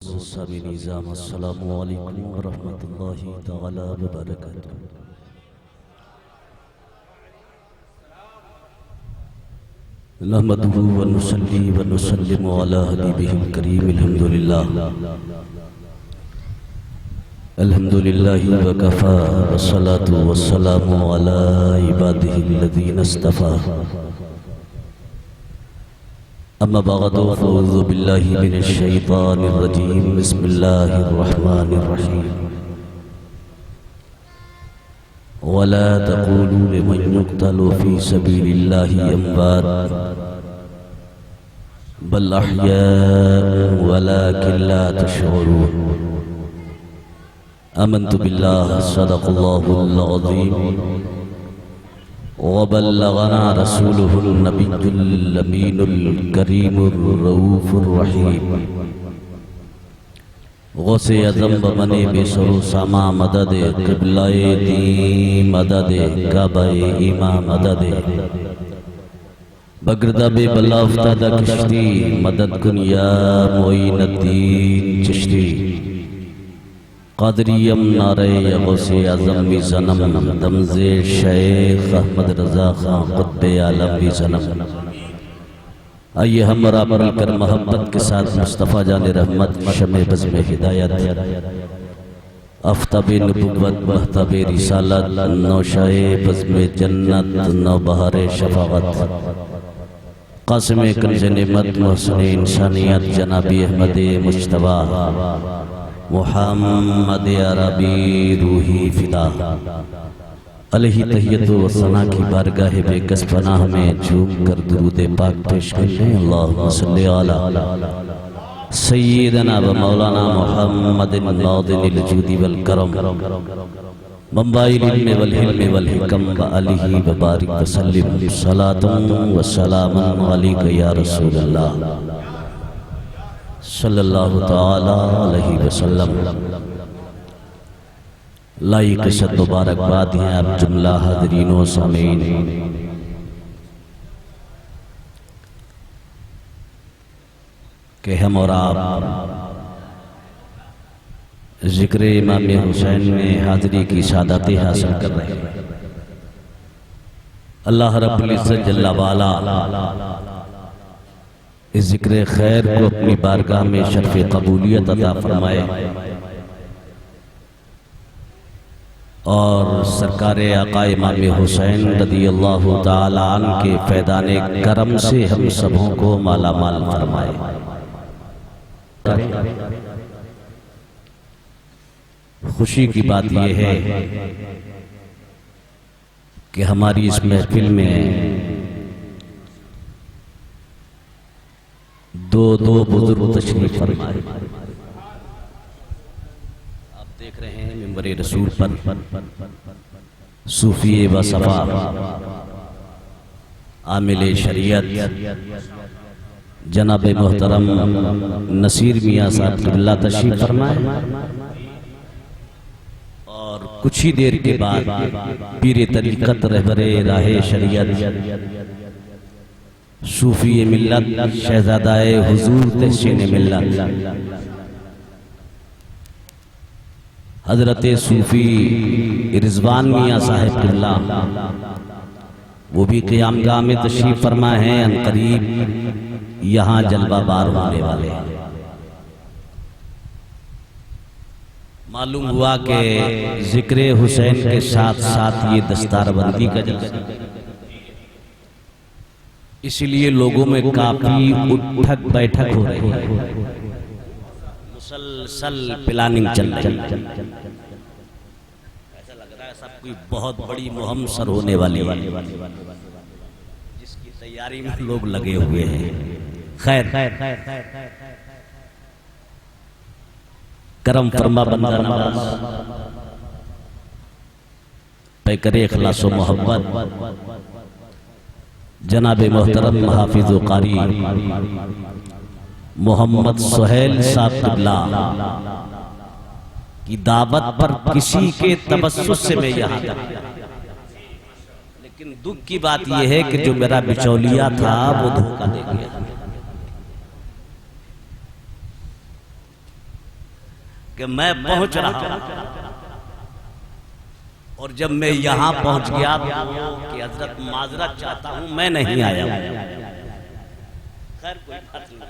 سامي نظام السلام عليكم ورحمة الله تعالى وبركاته. نحمده ونصلي ونسلم على حبيبه الكريم. الحمد لله وكفى والصلاة والسلام على عباده الذين اصطفى. أما بعد فأعوذ بالله من الشيطان الرجيم. بسم الله الرحمن الرحيم. ولا تقولوا لمن يقتل في سبيل الله أموات بل أحياء ولكن لا تشعرون. آمنت بالله صدق الله العظيم وبلغنا رسوله النبي الأمين الكريم الرؤوف الرحيم. غوث اعظم بمن بسر سما مدد قبلہ دین مدد کعبہ ایمان مدد بگردہ بلا افتادہ کشتی مدد کن یا معین الدین چشتی قادریم نعرہ غوث اعظم بھی زنم دمز شیخ احمد رضا خان قطب عالم بھی زنم. آئیے ہم مل کر محبت کے ساتھ مصطفیٰ جان رحمت شمع بزم ہدایت آفتاب نبوت مہتاب رسالت نوشائے بزم جنت نوبہار شفاعت قاسم کنز نعمت محسن انسانیت جناب احمد مجتبیٰ محمد عربی روحی فدا علیہ تحیت و ثنا کی بارگاہ بے کس پناہ میں جھوم کر درود پاک پیش کریں. اللہم صلی علی سیدنا و مولانا محمد ناظم الجود والکرم منبع العلم والحلم والحکم و علیہ وبارک وسلم صلاة و سلام علیک یا رسول اللہ صلی اللہ تعالی علیہ وسلم. لائق صد مبارک بات ہیں اب جملہ حاضرین و سامعین. کہ ہم اور آپ ذکر امام حسین میں حاضری کی سعادت حاصل کر رہے ہیں. اللہ رب العزت جل وعلا اس ذکر خیر کو اپنی بارگاہ میں شرف قبولیت عطا فرمائے اور سرکار آقا امام حسین رضی اللہ تعالیٰ عنہ کے فیضان کرم سے ہم سبوں کو مالا مال فرمائے. خوشی کی بات یہ ہے کہ ہماری اس محفل میں دو بزرگ تشریف فرمائے. آپ دیکھ رہے ہیں منبر رسول پر صوفی و صفا عامل شریعت جناب محترم نصیر میاں صاحب قبلہ تشریف فرمائے اور کچھ ہی دیر کے بعد پیر طریقت رہبر راہ شریعت صوفی ملت شہزادہ حضور تحسین ملت حضرت صوفی رضوان میاں صاحب قبلہ وہ بھی قیام گاہ میں تشریف فرما ہیں. ان قریب یہاں جلوہ بار ہونے والے ہیں. معلوم ہوا کہ ذکر حسین کے ساتھ ساتھ یہ دستار بندی کا جلسہ اسی لیے لوگوں میں کافی اٹھک بیٹھک ہو رہی ہے. مسلسل پلاننگ چل رہی ہے. ایسا لگ رہا ہے سب کوئی بہت بڑی مہم سر ہونے والی ہے جس کی تیاری میں لوگ لگے ہوئے ہیں. خیر کرم فرما بندہ نواز پیکر اخلاص و محبت جناب محترم حافظ و قاری محمد سہیل صاحب قبلہ کی دعوت پر کسی کے تبسط سے میں یہاں تک. لیکن دکھ کی بات یہ ہے کہ جو میرا بچولیہ تھا وہ دھوکہ دے گیا. کہ میں پہنچ رہا ہوں، اور جب میں یہاں پہنچ گیا تو کہ حضرت معذرت چاہتا ہوں میں نہیں آیا ہوں۔ خیر کوئی بات نہیں،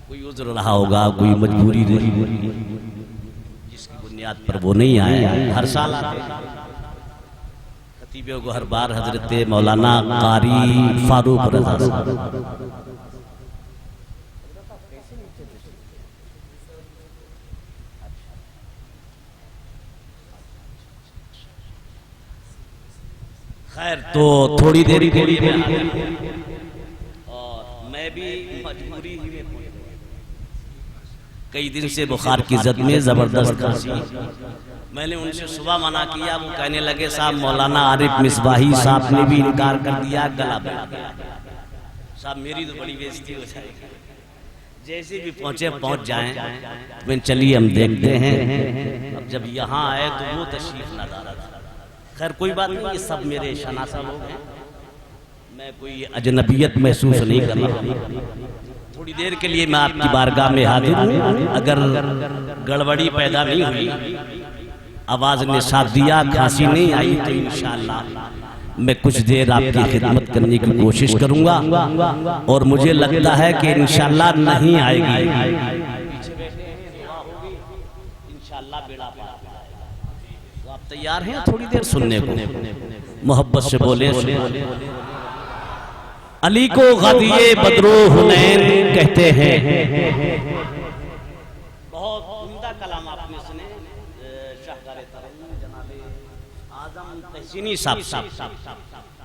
کوئی عذر رہا ہوگا، کوئی مجبوری رہی جس کی بنیاد پر وہ نہیں آیا۔ ہر سال آتے خطیب گوہر بار حضرت مولانا قاری فاروق رضا صاحب، خیر تو تھوڑی دیر کے لیے اور میں بھی مجبوری ہی میں کئی دن سے بخار کی زد میں زبردست کھانسی، میں نے ان سے صبح منع کیا، وہ کہنے لگے صاحب مولانا عارف مصباحی صاحب نے بھی انکار کر دیا، گلا بیٹھ گیا۔ صاحب میری تو بڑی بےزتی ہو جائے گی، جیسے بھی پہنچ جائیں، میں چلیے ہم دیکھتے ہیں۔ اب جب یہاں آئے تو وہ تشریف نہ دارا تھا۔ خیر کوئی بات نہیں، یہ سب میرے شناسہ لوگ ہیں، میں کوئی اجنبیت محسوس نہیں کر رہا۔ تھوڑی دیر کے لیے میں آپ کی بارگاہ میں حاضر ہوں، اگر گڑبڑی پیدا نہیں ہوئی، آواز نے ساتھ دیا، کھانسی نہیں آئی، تو انشاءاللہ میں کچھ دیر آپ کی خدمت کرنے کی کوشش کروں گا، اور مجھے لگتا ہے کہ انشاءاللہ نہیں آئے گی، انشاءاللہ بیڑا پار۔ تو آپ تیار ہیں تھوڑی دیر سننے کو؟ محبت سے بولیں۔ علی کو غدیے بدر و حنین کہتے ہیں۔ بہت عمدہ کلام آپ نے سنے، شاہکار ترنم جناب اعظم تحسینی صاحب،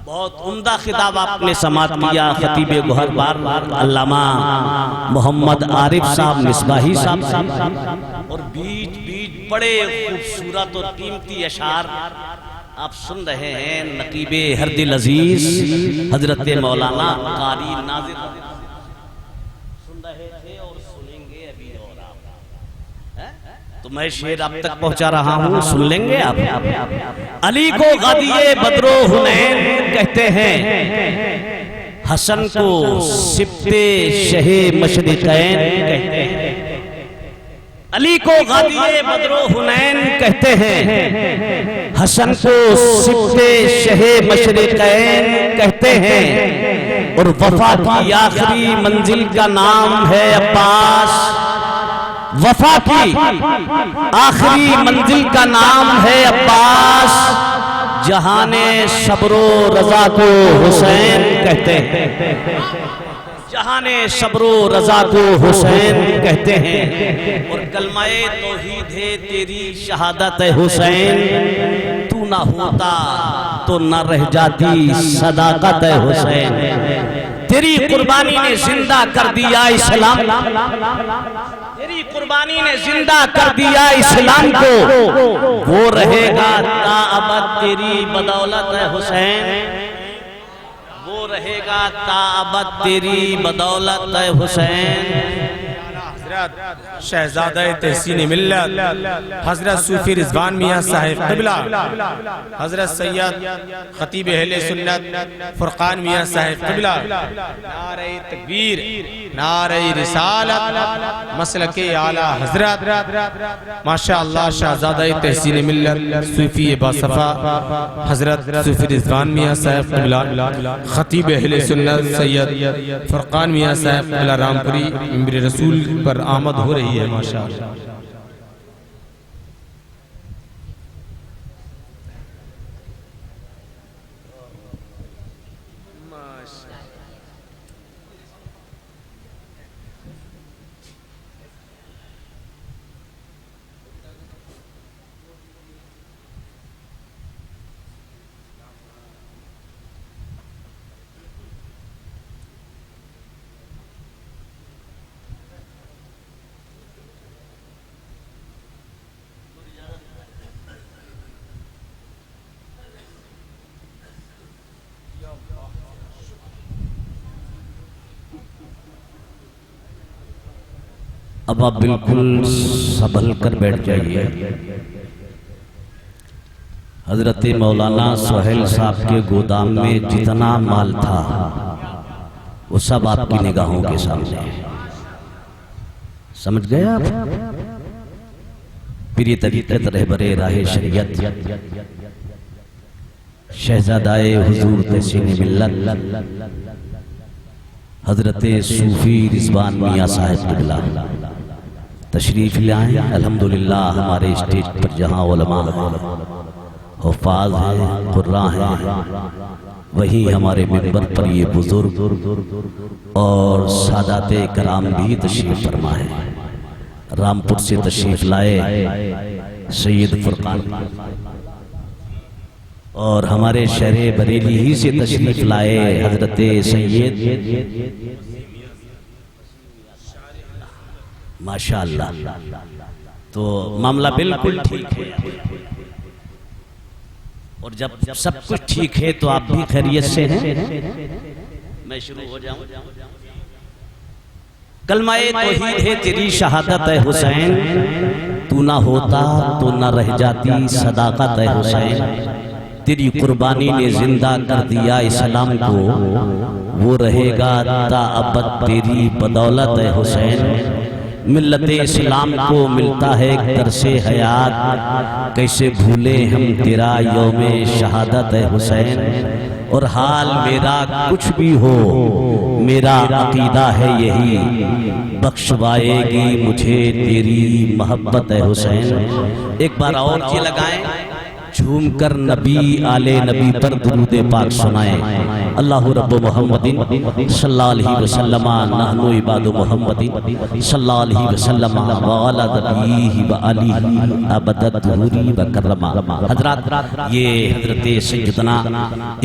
بہت عمدہ خطاب آپ نے سماعت کیا خطیب گوہر بار علامہ محمد عارف صاحب مصباحی صاحب، اور بیچ بڑے خوبصورت اور قیمتی اشعار آپ سن رہے ہیں نقیب ہر دل عزیز حضرت مولانا قاری ناظر سن رہے تھے اور سنیں گے ابھی، اور آپ تو میں شعر آپ تک پہنچا رہا ہوں، سن لیں گے آپ۔ علی کو غدیے بدر و حنین کہتے ہیں، حسن کو سبط شہ مشرقین کہتے ہیں۔ علی کو غدیے بدر و حنین کہتے ہیں، حسن کو سبط شہ مشرقین کہتے ہیں، اور وفا کی آخری منزل کا نام ہے عباس۔ وفا کی آخری منزل کا نام ہے عباس، جہان صبر و رضا کو حسین کہتے ہیں، جہان صبر و رضا کو حسین کہتے ہیں، اور کلمہ توحید ہے تیری شہادت حسین، تو نہ ہوتا تو نہ رہ جاتی صداقت حسین، تیری قربانی نے زندہ کر دیا اسلام، تیری قربانی نے زندہ کر دیا اسلام کو، وہ رہے گا تا ابد تیری بدولت حسین، وہ رہے گا تا ابد تیری بدولت حسین۔ شہزادہ تحسین ملت حضرت صوفی رضوان میاں صاحب قبلہ، حضرت سید خطیب اہل سنت فرقان میاں صاحب قبلہ، نعرہ تکبیر، نعرہ رسالت، مسلک اعلیٰ حضرت ماشاءاللہ شہزادہ تحسین ملت صوفی باصفا حضرت صوفی رضوان میاں صاحب قبلہ، خطیب اہل سنت سید فرقان میاں صاحب قبلہ رامپوری ممبر رسول پر آمد ہو رہی ہے ماشاءاللہ۔ اب آپ بالکل سنبھل کر بیٹھ جائیے۔ حضرت مولانا سہیل صاحب کے گودام میں جتنا مال تھا وہ سب آپ کی نگاہوں کے سامنے ہے، سمجھ گئے آپ؟ پیر طریقت رہبر راہ شریعت شہزادائے حضور تحسین ملت حضرت صوفی رضوان میاں صاحب قبلہ تشریف لائیں۔ الحمدللہ ہمارے اسٹیج پر جہاں علماء ہیں، حفاظ ہیں، قراء ہیں، وہیں ہمارے منبر پر یہ بزرگ اور سادات کرام بھی تشریف فرما ہے۔ رامپور سے تشریف لائے سید فرقان اور ہمارے شہر بریلی ہی سے تشریف لائے حضرت سید ماشاءاللہ۔ تو معاملہ بالکل ٹھیک ہے، اور جب سب کچھ ٹھیک ہے تو آپ بھی خیریت سے ہیں۔ میں شروع ہو جاؤں۔ کلمہ توحید ہے تیری شہادت ہے حسین، تو نہ ہوتا تو نہ رہ جاتی صداقت ہے حسین، تیری قربانی نے زندہ کر دیا اسلام کو، وہ رہے گا تا ابد تیری بدولت ہے حسین۔ ملت اسلام کو ملتا ہے ایک درس حیات، کیسے بھولے ہم تیرا یوم شہادت ہے حسین۔ اور حال میرا کچھ بھی ہو میرا عقیدہ ہے یہی، بخشوائے گی مجھے تیری محبت ہے حسین۔ ایک بار اور یہ لگائیں، جھوم کر نبی آل نبی پر درود پاک سنائیں۔ اللہ رب محمد صلی اللہ علیہ وسلم، نحن عباد محمد صلی اللہ علیہ وسلم، وعلی نبیہ وآلہ ابد الدہور وکرما۔ حضرات، یہ حضرت سیدنا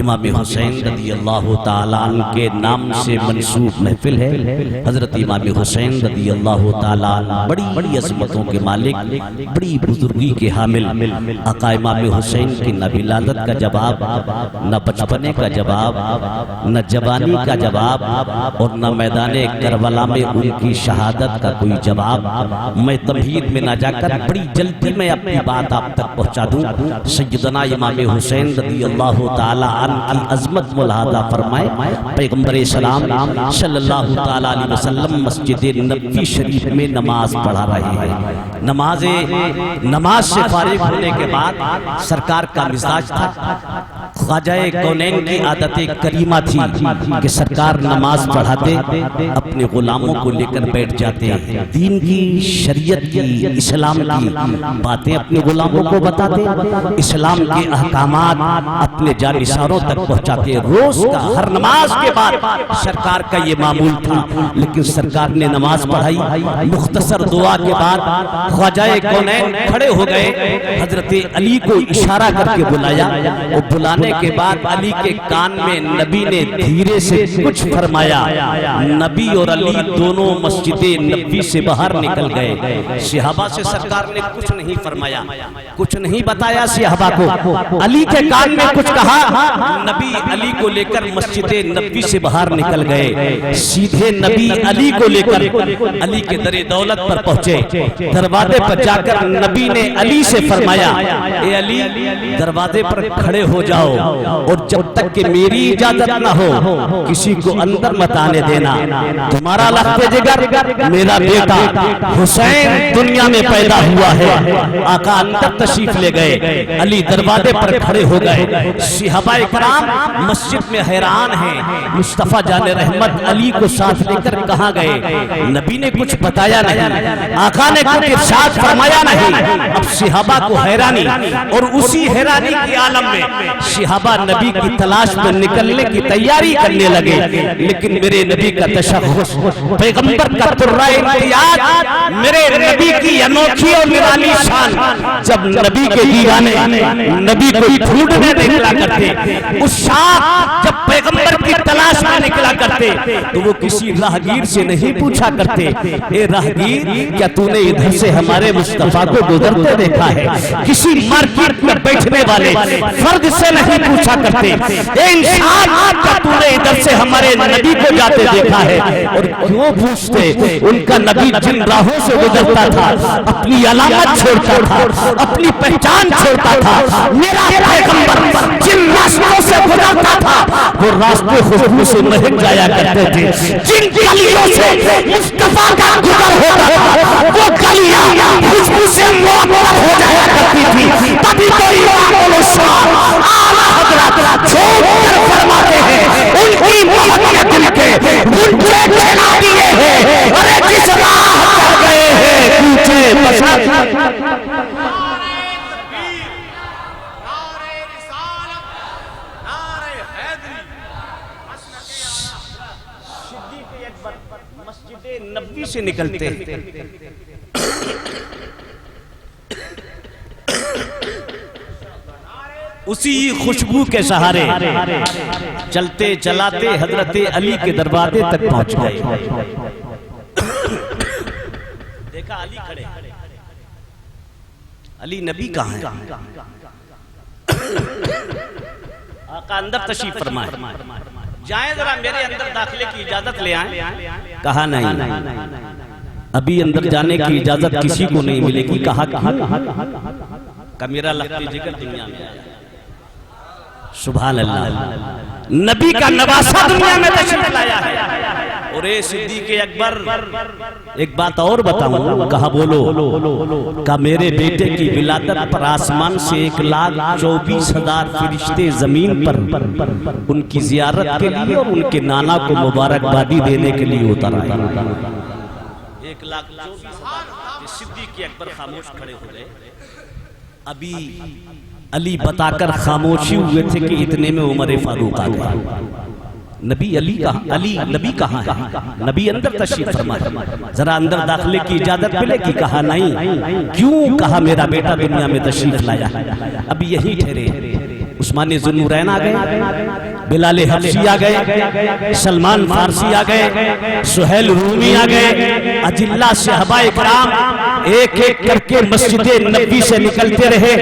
امام حسین رضی اللہ تعالیٰ عنہ کے نام سے منسوب محفل ہے۔ حضرت امام حسین رضی اللہ تعالیٰ عنہ بڑی بڑی عظمتوں کے مالک، بڑی بزرگی کے حامل، آقا امام حسین کی نہ ولادت کا جواب، نہ بچپنے کا جواب، نہ جوانی کا جواب، اور نہ میدان کربلا میں ان کی شہادت کا کوئی جواب۔ میں تمہید میں نہ جا کر بڑی جلدی میں اپنی بات آپ تک پہنچا دوں۔ سیدنا امام حسین رضی اللہ تعالیٰ عنہ کی عظمت ملاحظہ فرمائے۔ پیغمبر اسلام صلی اللہ تعالیٰ علیہ وسلم مسجد نبوی شریف میں نماز پڑھا رہے ہیں۔ نماز سے فارغ ہونے کے بعد سرکار کا مزاج تھا، خواجہ کونین کی عادت کریمہ تھی کہ سرکار نماز پڑھاتے اپنے غلاموں کو لے کر بیٹھ جاتے، دین کی، شریعت کی، اسلام کی باتیں اپنے غلاموں کو بتاتے، اسلام کے احکامات اپنے جانشینوں تک پہنچاتے۔ روز کا ہر نماز کے بعد سرکار کا یہ معمول تھا، لیکن سرکار نے نماز پڑھائی، مختصر دعا کے بعد خواجہ کونین کھڑے ہو گئے، حضرت علی کو اشارہ کر کے بلایا، اور بلانے کے بعد علی کے کان میں نبی نے دھیرے سے کچھ فرمایا۔ نبی اور علی دونوں مسجد نبوی سے باہر نکل گئے۔ صحابہ سے سرکار نے کچھ نہیں فرمایا، کچھ نہیں بتایا صحابہ کو۔ علی کے کان میں کچھ کہا، نبی علی کو لے کر مسجد نبوی سے باہر نکل گئے۔ سیدھے نبی علی کو لے کر علی کے در دولت پر پہنچے۔ دروازے پر جا کر نبی نے علی سے فرمایا، اے علی، دروازے پر کھڑے ہو جاؤ، اور جب تک کہ میری اجازت نہ ہو کسی کو اندر مت آنے دینا۔ تمہارا لخت جگر میرا بیٹا حسین دنیا میں پیدا ہوا ہے۔ آقا اندر تشریف لے گئے، علی دروازے پر کھڑے ہو گئے۔ صحابہ کرام مسجد میں حیران ہیں، مصطفیٰ جان رحمت علی کو ساتھ لے کر کہاں گئے؟ نبی نے کچھ بتایا نہیں، آقا نے کچھ ارشاد فرمایا نہیں۔ اب صحابہ کو حیرانی، اور اسی حیرانی کی عالم میں صحابہ نبی کی تلاش میں نکلنے کی تیاری کرنے لگے، لیکن میرے نبی کا تشخص، پیغمبر کا قرۂ امتیاز، میرے نبی کی انوکھی اور نرالی شان، جب نبی کے دیوانے نبی کو ڈھونڈنے نکلا کرتے، اس شام جب پیغمبر کی تلاش میں نکلا کرتے تو وہ کسی راہگیر سے نہیں پوچھا کرتے، اے راہگیر کیا تو نے ادھر سے ہمارے مصطفیٰ کو گزرتے دیکھا ہے؟ کسی مارکیٹ میں بیٹھنے والے فرد سے نہیں پوچھا کرتے، اے انسان کیا تو نے ادھر سے ہمارے نبی کو جاتے دیکھا ہے؟ اور کیوں پوچھتے؟ ان کا نبی جن راہوں سے گزرتا تھا اپنی علامت چھوڑتا تھا، اپنی پہچان چھوڑتا تھا۔ میرا پیغمبر جن راستوں سے گزرتا تھا وہ راستے خوشبو سے مہک جایا کرتے تھے، جن گلیوں سے مصطفیٰ کا گزر ہوتا تھا وہ گلیاں خوشبو سے معطر نکلتے ہیں. اسی خوشبو کے سہارے چلتے چلاتے حضرت علی کے دروازے تک پہنچ گئے. دیکھا علی کھڑے. علی نبی کہاں ہے؟ آقا اندر تشریف فرمائے. جائیں ذرا میرے اندر داخلے کی اجازت لے آئیں. کہا نہیں، ابھی اندر جانے کی اجازت کسی کو نہیں ملے گی. کہا کہ میرا لخت جگر دنیا میں آیا. سبحان اللہ، نبی کا نواسہ دنیا میں تشریف لایا ہے. اور اے صدیق اکبر ایک بات اور بتاؤں. کہا بولو. کہا میرے بیٹے کی ولادت پر آسمان سے 1,24,000 فرشتے زمین پر ان کی زیارت کے لیے اور ان کے نانا کو مبارکبادی دینے کے لیے اتر آئے. 1,24,000. صدیق اکبر خاموش کھڑے ہو گئے. ابھی علی بتا کر خاموشی ہوئے تھے کہ اتنے میں عمر فاروق آ گئے. نبی نبی کہاں ہے؟ نبی اندر تشریف فرمائے. ذرا اندر داخلے کی اجازت ملے گی. کہا نہیں. کیوں؟ کہا میرا بیٹا دنیا میں تشریف لایا. اب یہی ٹھہرے. عثمان ذوالنورین آ گئے، بلال حبشی آ گئے، سلمان فارسی آ گئے، سہیل رومی آ گئے. اجلہ صحابہ کرام ایک ایک کر کے مسجد نبی سے نکلتے رہے.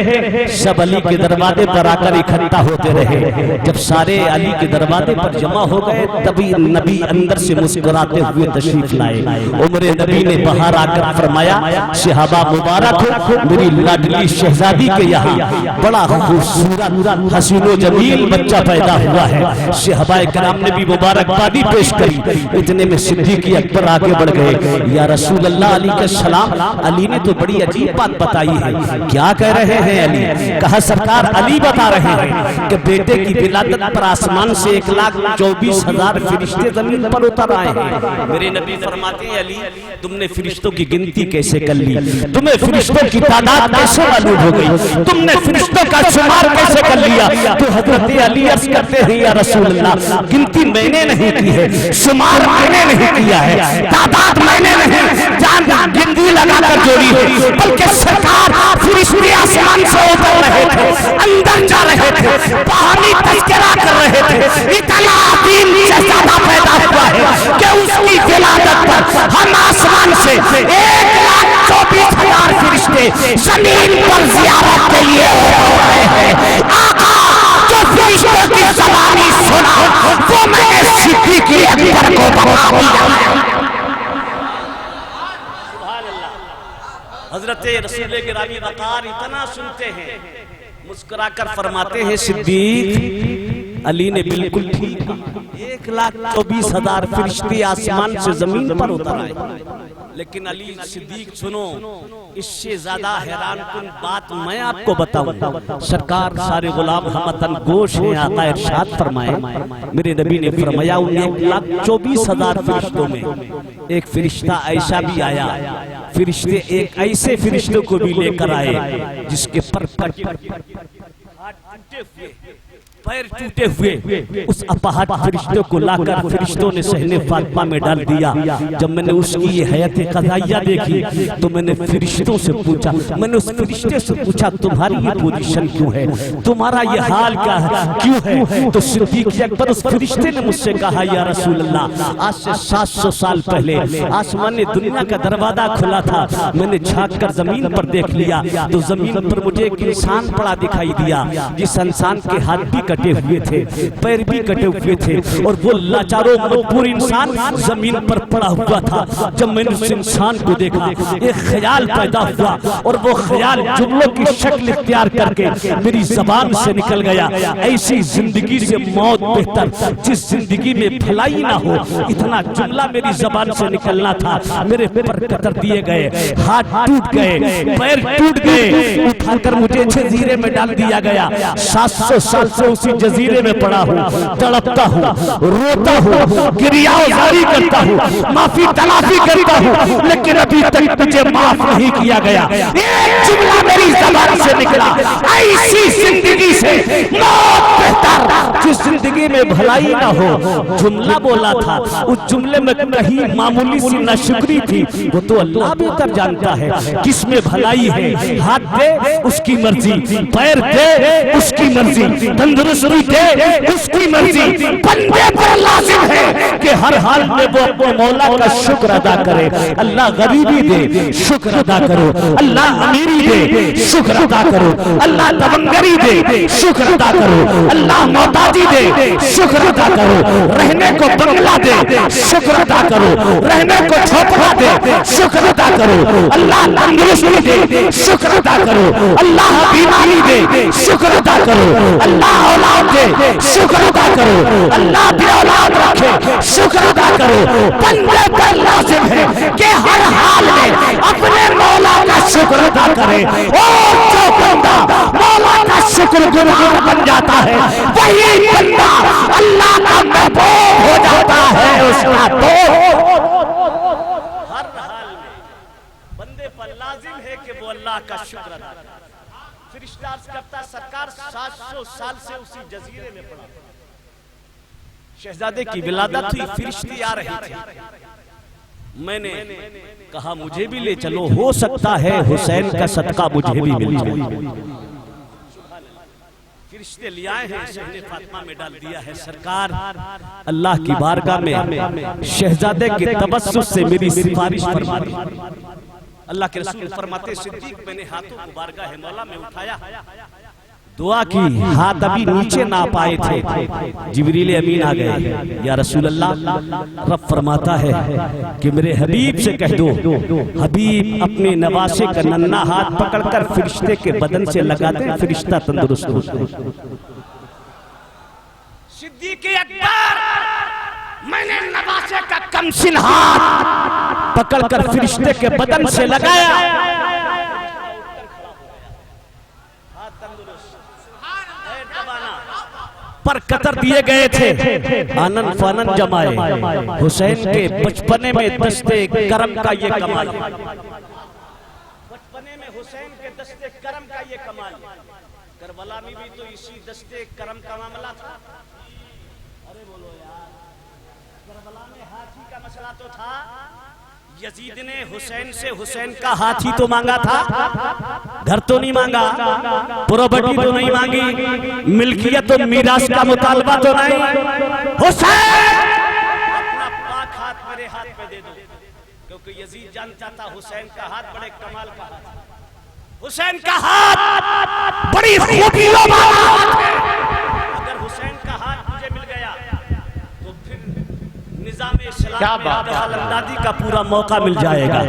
سب علی کے دروازے پر آ کر اکٹھا ہوتے رہے. جب سارے علی کے دروازے پر جمع ہو گئے تبھی نبی اندر سے مسکراتے ہوئے تشریف لائے. عمر نبی نے باہر آ کر فرمایا صحابہ مبارک ہو، میری لاڈلی شہزادی کے یہاں بڑا خوبصورت حسین و جمیل بچہ پیدا ہوا ہے. صحابہ کرام نے بھی مبارکبادی پیش کری. اتنے میں صدیق اکبر آگے بڑھ گئے. یا رسول اللہ علیہ السلام. علی نے تو بڑی عجیب بات بتائی ہے. کیا کہہ رہے ہیں علی؟ کہا سرکار علی بتا رہے ہیں کہ بیٹے کی ولادت پر آسمان سے 1,24,000 فرشتے زمین پر اتر آئے ہیں. میرے نبی فرماتے ہیں علی تم نے فرشتوں کی گنتی کیسے کر لی؟ تمہیں فرشتوں کی تعداد کیسے معلوم ہو گئی؟ تم نے فرشتوں کا شمار کیسے کر لیا؟ تو حضرت علی عرض کرتے ہیں یا رسول اللہ گنتی میں نے نہیں کی ہے، شمار میں نے نہیں کیا ہے، تعداد میں نے نہیں جان گنتی لگا کر جوڑی ہے، بلکہ سرکار فرشتے آسمان سے اتر رہے تھے، اندر جا رہے تھے، باہمی تذکرہ کر رہے تھے. اتنا عظیم شہزادہ پیدا ہوا ہے کہ اس کی ولادت پر ہم آسمان سے 1,24,000 فرشتے زمین پر زیارت کے لیے ہو رہے ہیں. آقا جو فرشتوں کی زبانی سنا وہ میں نے صدیق اکبر کو بتا دیا. حضرت رسول گرامی وقار اتنا سنتے ہیں، مسکرا کر فرماتے ہیں صدیق علی نے بالکل ٹھیک کہا. 1,24,000 فرشتے آسمان سے زمین پر اتر آئے. لیکن علی صدیق سنو، اس سے زیادہ حیران کن بات میں آپ کو بتاؤں. سرکار سارے غلام ہمتن گوش ہیں. آقا ارشاد فرمائے میرے نبی نے فرمایا ان 1,24,000 فرشتوں میں ایک فرشتہ ایسا بھی آیا. فرشتے ایک ایسے فرشتوں کو بھی لے کر آئے جس کے پر پیر ٹوٹے ہوئے. اس اپاہج فرشتوں کو لا کر فرشتوں نے صحن فاطمہ میں ڈال دیا. جب میں نے اس کی یہ حیات قضائیہ دیکھی تو میں نے فرشتوں سے پوچھا، میں نے اس فرشتے سے پوچھا تمہاری یہ پوزیشن کیوں ہے، تمہارا یہ حال کیا ہے، کیوں ہے؟ تو صدیق اکبر اس فرشتے نے مجھ سے کہا یا رسول اللہ آج سے 700 سال پہلے آسمان دنیا کا دروازہ کھلا تھا. میں نے جھانک کر زمین پر دیکھ لیا تو زمین پر مجھے ایک انسان پڑا دکھائی دیا جس انسان کے ہاتھ بھی کٹے ہوئے تھے، پیر بھی کٹے ہوئے تھے اور وہ لاچاروں مجبور انسان زمین پر پڑا ہوا تھا. جب میں نے اس انسان کو دیکھا ایک خیال پیدا ہوا اور وہ خیال جملوں کی شکل اختیار کر کے میری زبان سے نکل گیا. ایسی زندگی سے موت بہتر جس زندگی میں بھلائی نہ ہو، اتنا جملہ میری زبان سے نکلنا تھا. میرے پر قطر دیے گئے، ہاتھ ٹوٹ گئے، پیر ٹوٹ گئے، اٹھا کر مجھے جزیرے میں ڈال دیا گیا. 700 سال سے اسی جزیرے میں پڑا ہوں، تڑپتا ہوں، روتا ہوں، گریہزاری کرتا ہوں، معافی تلافی کرتا ہوں، لیکن ابھی تک مجھے معاف نہیں کیا گیا۔ ایک جملہ میری زبان سے نکلا، ایسی زندگی سے موت بہتر جس زندگی میں بھلائی نہ ہو۔ جملہ بولا تھا، اس جملے میں کہیں معمولی سی ناشکری تھی، وہ تو اللہ بہتر جانتا ہے کس میں بھلائی ہے۔ ہاتھ دے اس کی مرضی، پیر دے اس کی مرضی، تندرستی دے اس کی مرضی۔ بندے پر لازم ہے کہ ہر حال میں وہ اپنے مولا کا شکر ادا کرے۔ اللہ غریبی دے شکر ادا کرو، اللہ امیری دے شکر ادا کرو، اللہ دبنگری دے شکر ادا کرو، اللہ محتاجی دے شکر ادا کرو، رہنے کو بنگلہ دے شکر ادا کرو، رہنے کو جھوپڑا دے شکر ادا کرو، اللہ تندرستی دے شکر ادا کرو، اللہ بیماری دے شکر ادا کرو، اللہ اولاد دے شکر ادا کرو، اللہ بھی اولاد رکھے شکر ادا کرو۔ بندے پر لازم ہے کہ ہر حال میں اپنے مولا کا شکر ادا کرے، اور جو بندہ مولا کا شکر گزار بن جاتا ہے وہی بندہ اللہ کا محبوب ہو جاتا ہے، اس کا دوست۔ ہر حال میں بندے پر لازم ہے کہ وہ اللہ کا شکر ادا کرے۔ فرشتہ عرض کرتا سرکار 700 سال سے اسی جزیرے میں پڑا، شہزادے کی ولادت ہوئی، فرشتے آ رہے تھے، میں نے کہا مجھے بھی لے چلو، ہو سکتا ہے حسین کا صدقہ مجھے بھی مل جائے۔ فرشتے لے آئے ہیں، شہن فاطمہ میں ڈال دیا ہے۔ سرکار اللہ کی بارگاہ میں شہزادے کے تبسم سے میری سفارش فرما دی۔ اللہ کے رسول فرماتے صدیق میں نے ہاتھوں کو بارگاہ مولا میں اٹھایا، دعا کی، ہاتھ ابھی نیچے نہ پائے تھے، جبریل امین آ گئے، یا رسول اللہ رب فرماتا ہے کہ میرے حبیب سے کہہ دو، حبیب اپنے نواسے کا ننھا ہاتھ پکڑ کر فرشتے کے بدن سے لگا دیں، فرشتہ تندرست ہو۔ صدیق اکبر میں نے نواسے کا کمسن ہاتھ پکڑ کر فرشتے کے بدن سے لگایا، پر قطر دیے گئے تھے، آنن فانن جمائے، حسین کے بچپنے میں دستے کرم کا یہ کمال، بچپنے میں حسین کے دستے کرم کا یہ کمال، کربلا میں بھی تو اسی دستے کرم کا معاملہ تھا۔ ارے بولو یار، کربلا میں ہاتھی کا مسئلہ تو تھا، یزید نے حسین سے حسین کا ہاتھی تو مانگا تھا، گھر تو نہیں مانگا، پروپرٹی تو نہیں مانگی، ملکیت و میراث کا مطالبہ تو نہیں، حسین اپنا پاک ہاتھ میرے ہاتھ پہ دے دو، کیونکہ یزید جانتا تھا حسین کا ہاتھ بڑے کمال کا ہاتھ ہے، حسین کا ہاتھ بڑی خوبیوں والا ہاتھ ہے، اگر حسین کا ہاتھ مجھے مل گیا تو پھر نظام اسلام میں دخل کا پورا موقع مل جائے گا،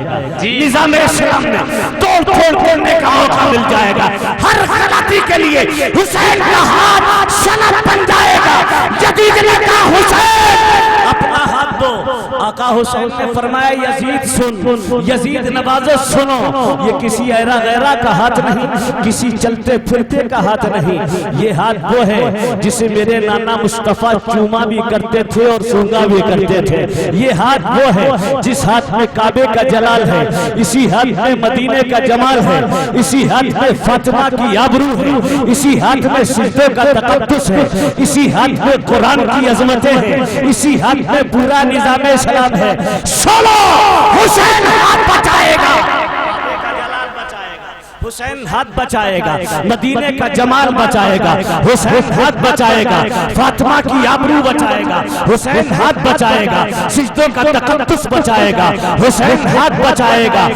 نظام اسلام میں توڑ پھوڑ کرنے کا موقع مل جائے گا، ہر غلطی کے لیے حسین کا ہاتھ سند بن جائے گا۔ جدید نے کہا حسین اپنا ہاتھ دو، آقا حسین نے فرمایا یزید سن، یزید نوازو سنو، یہ کسی ایرا غیرہ کا ہاتھ نہیں، کسی چلتے پھرتے کا ہاتھ نہیں، یہ ہاتھ وہ ہے جسے میرے نانا مصطفیٰ چوما بھی کرتے تھے اور سونگا بھی کرتے تھے، یہ ہاتھ وہ ہے جس ہاتھ میں کعبے کا جلال ہے، اسی ہاتھ میں مدینے کا جمال ہے، اسی ہاتھ میں فاطمہ کی آبرو ہے، اسی ہاتھ میں سجدے کا تقدس ہے، اسی ہاتھ میں قرآن کی عظمتیں ہیں، اسی ہاتھ میں پورا نظام اسلام ہے۔ سنو، حسین ہاتھ بچائے گا، حسین ہاتھ بچائے گا، مدینے کا جمال بچائے گا، حسین ہاتھ بچائے گا، فاطمہ کی آبرو بچائے گا، حسین ہاتھ بچائے گا، سجدوں کا تقدس بچائے گا، حسین ہاتھ بچائے گا،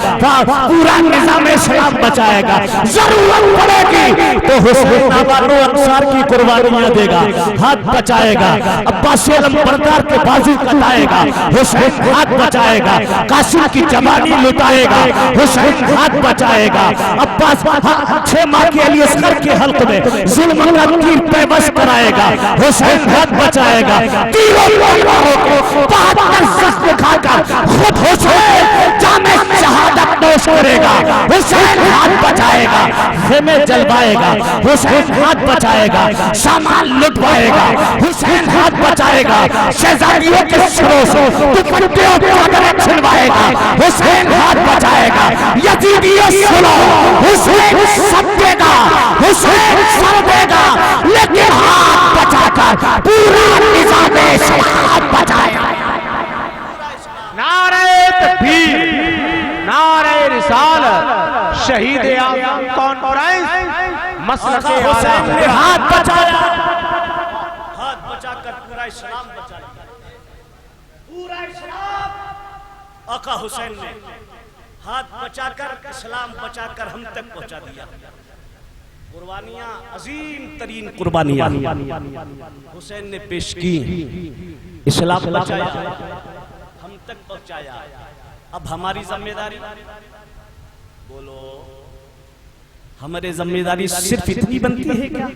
پورا نظام اسلام بچائے گا، ضرورت پڑے گی تو حسین نوانو انصار کی قربانیاں دے گا، ہاتھ بچائے گا، عباسی علمبردار کے بازو کٹائے گا، حسین ہاتھ بچائے گا، قاسم کی جوانی لٹائے گا، حسین ہاتھ بچائے گا، عباس 6 ماہ کے علی اصغر کے حلق میں ظلم کا تیر پیوست کرائے گا، حسین ہاتھ بچائے گا، تیروں تلواروں کو 72 زخم کھا کر خود حسین جامِ شہادت نوش کرے گا، حسین ہاتھ بچائے گا، خیمے جلوائے گا، حسین ہاتھ بچائے گا، سامان لٹوائے گا، حسین ہاتھ بچائے گا، شہزادیوں کے سروں سے دوپٹے اور چادریں چھلوائے گا، حسین ہاتھ بچائے گا، یزیدیوں سنو، حسین سب دے گا، حسین سر دے گا، لیکن ہاتھ بچا کر پورا نظام شہادت بچائے گا۔ نعرہ تکبیر، نعرہ رسالت، شہید اعظم کانفرنس، مسلک حسین نے ہاتھ بچایا، ہاتھ بچا کر پورا اسلام بچایا، پورا اسلام آقا حسین نے ہاتھ بچا کر اسلام بچا کر ہم تک پہنچا دیا۔ قربانیاں عظیم ترین قربانیاں حسین نے پیش کی، اسلام بچایا، ہم تک پہنچایا۔ اب ہماری ذمہ داری بولو، ہماری ذمہ داری صرف اتنی بنتی ہے کیا؟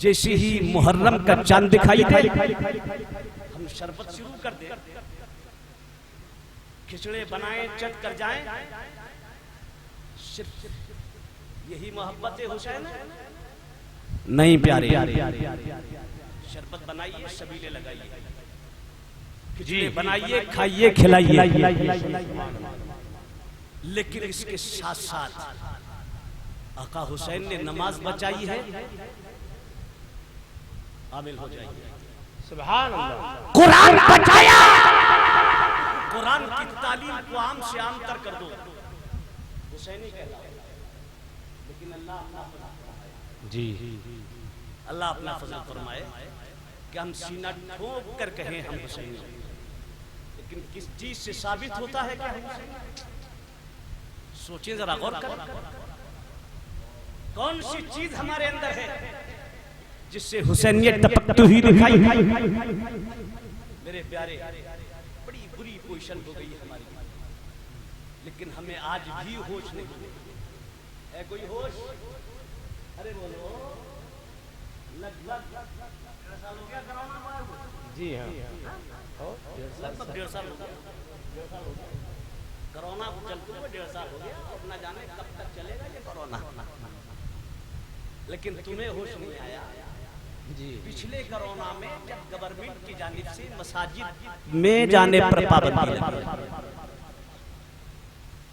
جیسے ہی محرم کا چاند دکھائی دے ہم شربت شروع کر دیں، کھچڑے بنائیں، چٹ کر جائیں، صرف یہی محبت حسین ہے؟ نہیں پیارے، شربت بنائیے، شبیلے لگائیے، کھچڑے بنائیے، کھائیے، کھلائیے، لیکن اس کے ساتھ ساتھ آقا حسین نے نماز بچائی ہے، عامل ہو جائیے۔ سبحان اللہ۔ قرآن بچایا، قرآن کی تعلیم کو عام سے عام تر کر دو، حسینی کہلاؤ، لیکن اللہ اپنا فضل فرمائے، جی اللہ اپنا فضل فرمائے کہ ہم سینہ ٹھوک کر کہیں ہم حسینی، لیکن کس چیز سے ثابت ہوتا ہے کہ ہم حسینی؟ سوچیں ذرا، غور کریں، کون سی چیز ہمارے اندر ہے جس سے حسینیت ٹپکتی ہوئی دکھائی؟ میرے پیارے، بڑی بری پوزیشن ہو گئی ہے ہماری، لیکن ہمیں آج بھی ہوش نہیں ہے۔ کوئی ہوش؟ ارے بولو، لگ بھگ 1.5 سال ہو گیا کرونا میں؟ جی ہاں، لگ بھگ 1.5 سال ہو گیا کرونا چلتے ہوئے، 1.5 سال ہو گیا، اب نہ جانے کب تک چلے گا یہ کرونا، لیکن تمہیں ہوش نہیں آیا۔ پچھلے کرونا میں جب گورنمنٹ کی جانب سے مساجد میں جانے پر پابندی لگی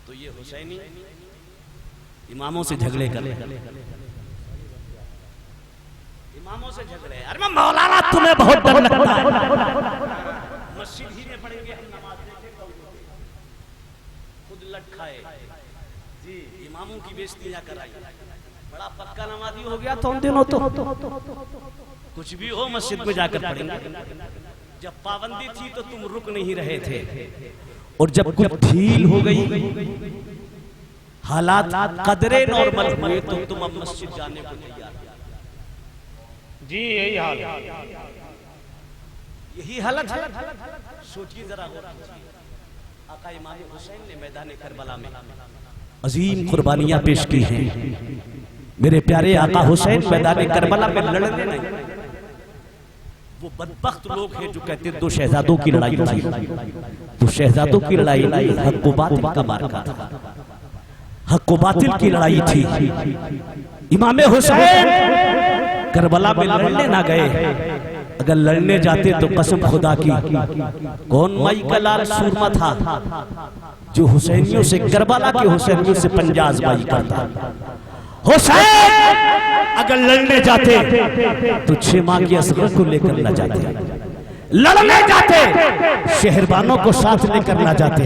تو یہ حسینی اماموں سے جھگڑے کر رہے، اماموں سے جھگڑے، ارے مولانا تمہیں بہت ڈر لگتا ہے، مسجد ہی میں پڑھیں گے ہم نماز دیکھیں، خود لٹ کھائے، جی اماموں کی بےزتیاں کرائی، بڑا پکا نمازی ہو گیا تو ان دنوں تو کچھ بھی ہو مسجد میں جا کر پڑھیں گے۔ جب پابندی تھی تو تم رک نہیں رہے تھے، اور جب کچھ ڈھیل ہو گئی، حالات قدرے نارمل ہوئے تو تم اب مسجد جانے کو تیار۔ جی یہی حال ہے، یہی حالت ہے۔ سوچیے ذرا، آقا امام حسین نے میدان کربلا میں عظیم قربانیاں پیش کی ہیں۔ میرے پیارے آقا حسین میدان کربلا میں لڑنے نہیں، وہ بدبخت لوگ ہیں جو کہتے ہیں 2 شہزادوں کی لڑائی تھی، تو شہزادوں کی لڑائی نہیں، حق و باطل کا معرکہ تھا، حق و باطل کی لڑائی تھی۔ امام حسین کربلا میں لڑنے نہ گئے، اگر لڑنے جاتے تو قسم خدا کی کون مائی کا لال سورما تھا جو حسینیوں سے، کربلا کے حسینیوں سے پنجہ آزمائی کرتا۔ حسین اگر لڑنے جاتے تو 6 ماہ کی اصغر کو لے کر نہ جاتے، لڑنے جاتے شہربانوں کو ساتھ لے کر نہ جاتے،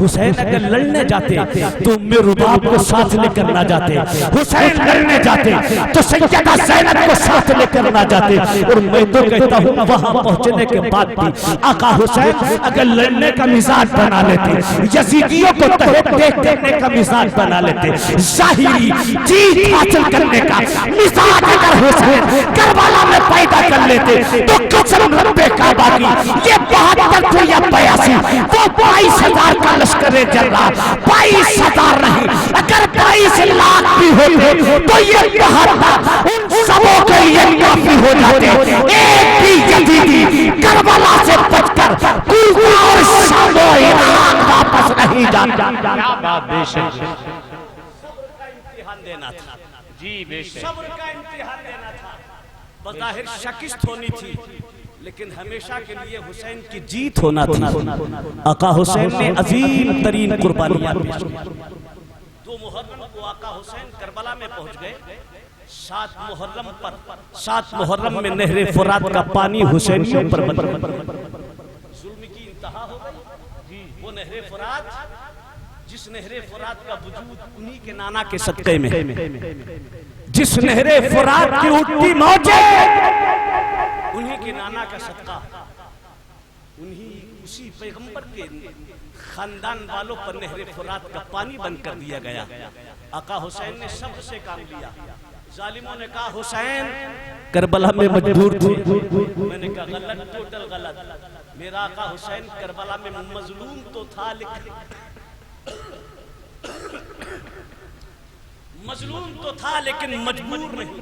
حسین اگر لڑنے جاتے تو ام رباب کو ساتھ لے کر نہ جاتے، حسین لڑنے جاتے تو سیدہ زینب کو ساتھ لے کر نہ جاتے۔ اور میں تو کہتا ہوں وہاں پہنچنے کے بعد بھی آقا حسین اگر لڑنے کا مزاج بنا لیتے، یزیدیوں کو تحت دیکھ دیکھنے کا مزاج بنا لیتے، ظاہری جیت حاصل کرنے کا مزاج اگر حسین کربلا میں پیدا کر لیتے تو قسم رب کعبہ کی یہ 72 تھے یا 82 وہ 22,000 کا لشکر جرہ 22,000 نہیں اگر 22 لاکھ بھی ہوتے تو یہ 72 ان سبوں کے لیے کافی ہو جاتے ایک بھی یزیدی کربلا سے بچ کر کوفہ اور شام و عراق واپس نہیں جاتا کیا بات بے شک دینا تھا جی بے شک صبر کا امتحان دینا تھا بظاہر شکست ہونی تھی لیکن ہمیشہ کے لیے حسین کی جیت ہونا تھی آقا حسین نے عظیم ترین قربانیاں پیش کی 2 محرم کو آقا حسین کربلا میں پہنچ گئے 7 محرم پر 7 محرم میں نہر فرات کا پانی حسینیوں پر بند ظلم کی انتہا ہو گئی وہ نہر فرات جس نہر فرات کا وجود انہی کے نانا کے صدقے میں جس نہر فرات کی اٹھتی موجیں انہی کے نانا کا صدقہ انہی اسی پیغمبر کے خاندان والوں پر نہر فرات کا پانی بند کر دیا گیا آقا حسین نے صبر سے کام لیا ظالموں نے کہا حسین کربلا میں مجبور تھے میں نے کہا غلط ٹوٹل غلط میرا آقا حسین کربلا میں مظلوم تو تھا لیکن مظلوم تو تھا لیکن مجبور نہیں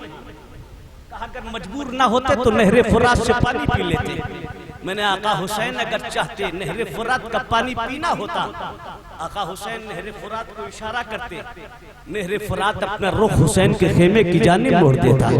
کہا اگر مجبور نہ ہوتے تو نہر فرات سے پانی پی لیتے میں نے آقا حسین اگر چاہتے نہر فرات کا پانی پینا ہوتا آقا حسین نہر فرات کو اشارہ کرتے نہر فرات اپنا رخ حسین کے خیمے کی جانب موڑ دیتا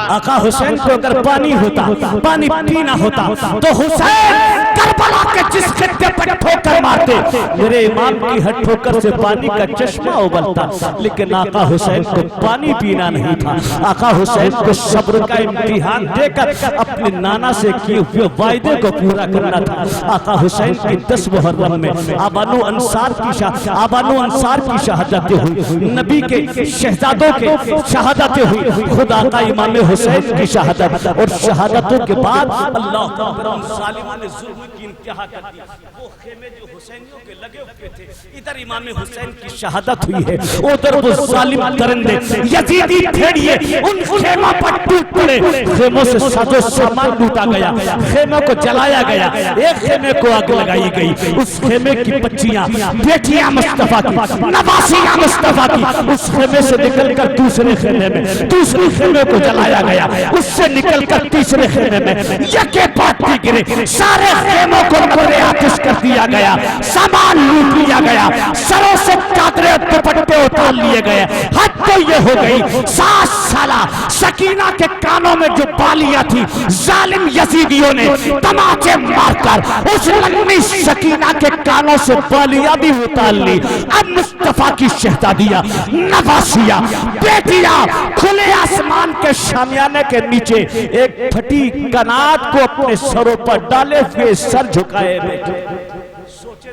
آقا حسین کو اگر پانی ہوتا پانی پینا ہوتا تو حسین کربلا کے جس خطے پر ٹھوکر مارتے میرے امام کی ہر ٹھوکر سے پانی کا چشمہ ابلتا لیکن آقا حسین کو پانی پینا نہیں تھا آقا حسین کو صبر کا امتحان دے کر اپنے نانا سے کیے ہوئے وعدے کو پورا کرنا تھا آقا حسین کی 10 محرم میں آبانو انصار کی شہادتیں ہوئی نبی کے شہزادوں کے شہادتیں ہوئی خود آقا امام حسین کی شہادت اور شہادتوں کے بعد اللہ اکبر ظالموں نے ظلم کی انتہا کر دی وہ خیمے جو حسینیوں کے لگے ہوئے تھے ادھر امام حسین کی شہادت ہوئی ہے ادھر وہ ظالم درندے یزیدی بھیڑیے ان خیموں پر ٹوٹ پڑے خیموں سے ساز و سامان لوٹا گیا خیموں کو جلایا گیا ایک خیمے کو آگ لگائی گئی اس خیمے کی بچیاں بیٹیاں مصطفیٰ کی نواسیاں مصطفیٰ کی اس خیمے سے نکل کر دوسرے خیمے میں دوسری خیمے کو جلایا گیا اس سے نکل کر تیسرے خیمے میں یکے پاتی گرے سارے خیموں کو نور آتش کر دیا گیا سامان لوٹ لیا گیا سروں سے چادریں دوپٹے اتار لیے گئے حد تو یہ ہو گئی 7 سالہ سکینہ کے کانوں میں جو بالیاں تھی ظالم یزیدیوں نے تماچے مار کر اس لگنی سکینہ کے کانوں سے بالیاں بھی اتار لی اب مصطفیٰ کی شہزادیاں نواسیاں بیٹیاں کھلے آسمان کے شامیانے کے نیچے ایک پھٹی کنات کو اپنے سروں پر ڈالے ہوئے سر جھکائے بیٹھے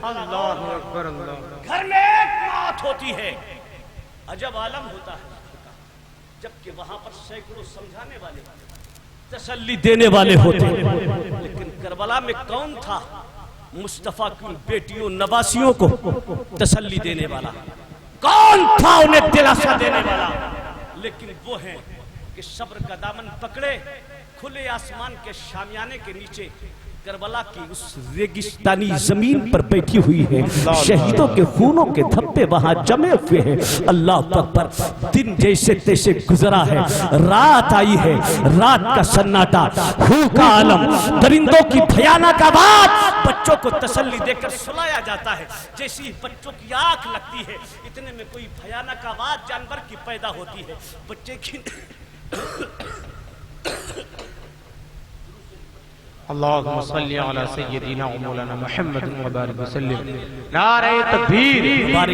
اللہ اکبر اللہ گھر میں ایک موت ہوتی ہے عجب عالم ہوتا ہے جبکہ وہاں پر سینکڑوں سمجھانے والے تسلی دینے والے ہوتے لیکن کربلا میں کون تھا مصطفیٰ کی بیٹیوں نواسیوں کو تسلی دینے والا کون تھا انہیں دلاسا دینے والا لیکن وہ ہیں کہ صبر کا دامن پکڑے کھلے آسمان کے شامیانے کے نیچے کربلا کی اس ریگستانی زمین پر بیٹھی ہوئی ہے شہیدوں کے خونوں کے دھبے وہاں جمے ہوئے ہیں اللہ اکبر دن جیسے تیسے گزرا ہے رات آئی ہے رات کا سناٹا ہو کا عالم درندوں کی بھیانک آواز بچوں کو تسلی دے کر سلایا جاتا ہے جیسی بچوں کی آنکھ لگتی ہے اتنے میں کوئی بھیانک آواز جانور کی پیدا ہوتی ہے بچے کی اللہم صلی علی سیدنا و مولانا محمد و بارک وسلم نعرہ تکبیر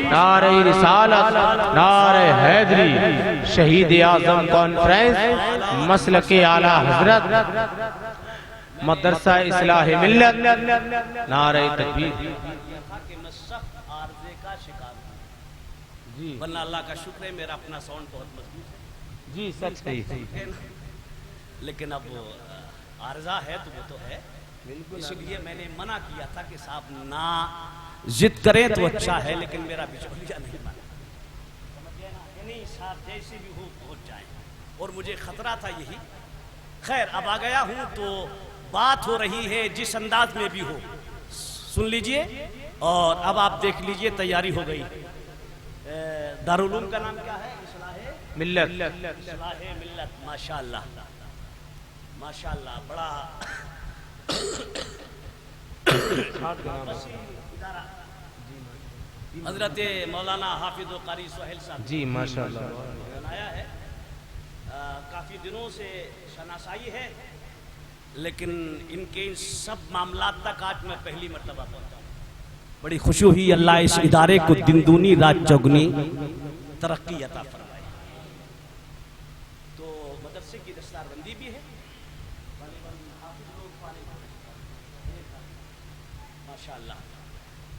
نعرہ رسالت نعرہ حیدری شہید اعظم کانفرنس مسلک اعلی حضرت مدرسہ اصلاح ملت نعرہ تکبیر ورنہ اللہ کا شکر ہے میرا اپنا ساؤنڈ بہت مضبوط ہے جی سچ صحیح لیکن اب عارضہ ہے تو وہ تو ہے اس لیے میں نے منع کیا تھا کہ صاحب نہ ضد کریں تو اچھا ہے لیکن میرا بچولیہ نہیں مانا یعنی صاحب جیسے بھی ہو پہنچ جائیں اور مجھے خطرہ تھا یہی خیر اب آ گیا ہوں تو بات ہو رہی ہے جس انداز میں بھی ہو سن لیجئے، اور اب آپ دیکھ لیجئے تیاری ہو گئی۔ دارالعلوم کا نام کیا ہے؟ اصلاح ملت۔ اصلاح ملت، ماشاءاللہ ماشاءاللہ، بڑا حضرت مولانا حافظ و قاری سہیل صاحب جی ماشاءاللہ بنایا ہے، کافی دنوں سے شناسائی ہے، لیکن ان کے ان سب معاملات تک آج میں پہلی مرتبہ پہنچا ہوں۔ بڑی خوشی ہوئی، اللہ اس ادارے کو دن دونی رات چوگنی ترقی عطا فرمائے۔ تو مدرسے کی دستار بندی بھی ہے، ماشاءاللہ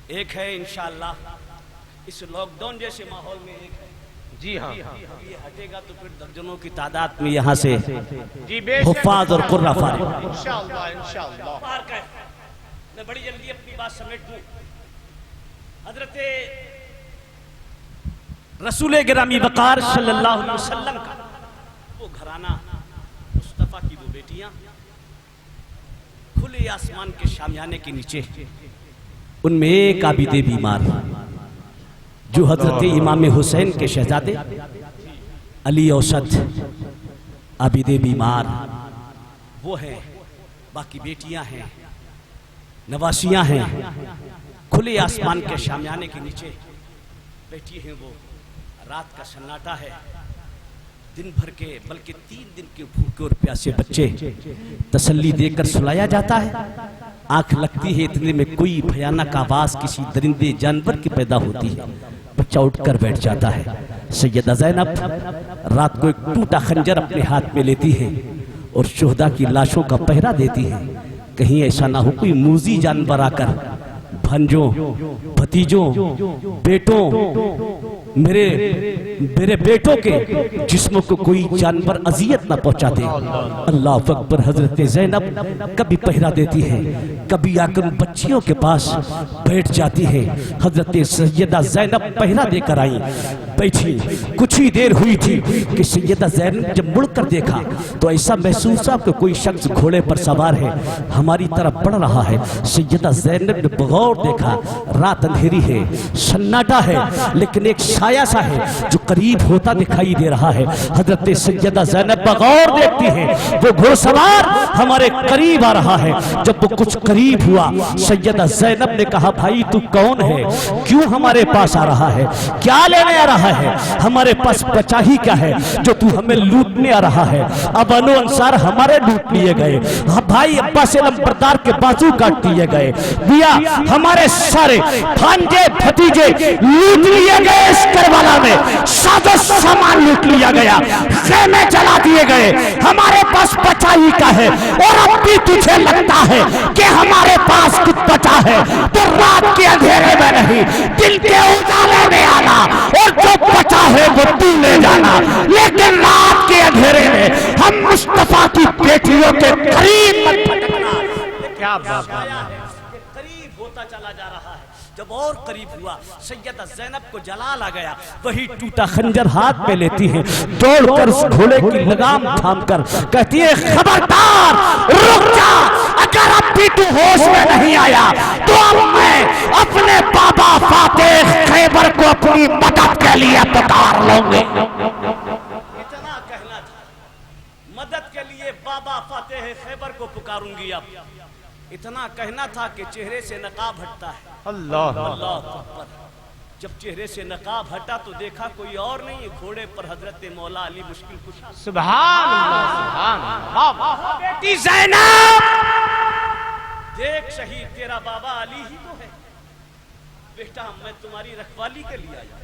ایک ہے انشاءاللہ اس لاک ڈاؤن جیسے ماحول میں ایک ہے۔ جی ہاں یہ ہٹے گا تو پھر درجنوں کی تعداد میں یہاں سے جی بے حفاظ اور قرہ فارغ۔ انشاءاللہ انشاءاللہ۔ باہر کا ہے، میں بڑی جلدی اپنی بات سمیٹ دوں۔ حضرت رسول گرامی وقار صلی اللہ علیہ وسلم کا وہ گھرانہ، مصطفیٰ کی وہ بیٹیاں، کھلے آسمان کے شامیانے کے نیچے، ان میں ایک عابد بیمار جو حضرت امام حسین کے شہزادے علی اوسط عابد بیمار وہ ہیں، باقی بیٹیاں ہیں، نواسیاں ہیں، کھلے آسمان کے شامیانے کے نیچے بیٹھی ہیں۔ وہ رات کا سناٹا ہے، دن بھر کے بلکہ 3 دن کے بھوکے اور پیاسے بچے تسلی دے کر سلایا جاتا ہے، آنکھ لگتی ہے اتنے میں کوئی بھیانک آواز کسی درندے جانور کی پیدا ہوتی ہے، بچہ اٹھ کر بیٹھ جاتا ہے۔ سیدہ زینب رات کو ایک ٹوٹا خنجر اپنے ہاتھ میں لیتی ہے اور شہداء کی لاشوں کا پہرا دیتی ہے، کہیں ایسا نہ ہو کوئی موذی جانور آ کر بھنجوں، بھتیجوں، بیٹوں، میرے بیٹوں کے جسموں کو کوئی جانور اذیت نہ پہنچا دے۔ اللہ اکبر۔ حضرت زینب کبھی پہرا دیتی ہے، کبھی آ کر بچیوں کے پاس بیٹھ جاتی ہے۔ حضرت سیدہ زینب پہرا دے کر آئیں، بیٹھی کچھ ہی دیر ہوئی تھی کہ سیدہ زینب جب مڑ کر دیکھا تو ایسا محسوس ہوا کہ کوئی شخص گھوڑے پر سوار ہے، ہماری طرف بڑھ رہا ہے۔ سیدہ زینب نے بغور دیکھا، رات اندھیری ہے، سناٹا ہے، لیکن ایک سایہ سا ہے جو قریب ہوتا دکھائی دے رہا ہے۔ حضرت سیدہ زینب بغور دیکھتی ہے، وہ گھوڑ سوار ہمارے قریب آ رہا ہے۔ جب وہ کچھ قریب ہوا، سیدہ زینب نے کہا بھائی تو کون ہے، کیوں ہمارے پاس آ رہا ہے، کیا لینے آ رہا ہے؟ ہمارے پاس بچا ہی کیا ہے جو تو ہمیں لوٹنے آ رہا ہے؟ اب بنو انصار ہمارے لوٹ لیے گئے، بھائی عباس لمبردار کے بازو کاٹ دیے گئے، دیا ہمارے سارے بھانجے بھتیجے لوٹ لیے گئے، اس کربلا میں ساز و سامان لوٹ لیا گیا، خیمے جلا دیے گئے، ہمارے پاس بچا ہی کیا ہے؟ اور اب بھی تجھے لگتا ہے کہ ہمارے پاس کچھ بچا ہے تو رات کے اندھیرے میں نہیں، دل کے اجالے میں آنا، اور جو بچا ہے وہ تو لے جانا، لیکن رات کے اندھیرے میں ہم مصطفیٰ کی بیٹیوں کے قریب مت پھٹکنا۔ کیا بات ہے، قریب ہوتا چلا جا رہا ہے۔ جب اور قریب ہوا، سیدہ زینب کو جلال آ گیا، وہی ٹوٹا خنجر ہاتھ میں لیتی ہے، دوڑ کر اس گھوڑے کی لگام تھام کر کہتی ہے خبردار رک جا، اگر اب بھی تو ہوش میں نہیں آیا تو اب میں اپنے بابا فاتح خیبر کو اپنی مدد کے لیے پکار لوں گے۔ اتنا کہنا تھا، مدد کے لیے بابا فاتح خیبر کو پکاروں گی۔ اب اتنا کہنا تھا کہ چہرے سے نقاب ہٹتا ہے۔ اللہ اللہ اکبر۔ جب چہرے سے نقاب ہٹا تو دیکھا کوئی اور نہیں، گھوڑے پر حضرت مولا علی مشکل کشا۔ سبحان اللہ سبحان اللہ۔ بیٹی زینب دیکھ شہید تیرا بابا علی ہی تو ہے، بیٹا میں تمہاری رکھوالی کے لیے آیا۔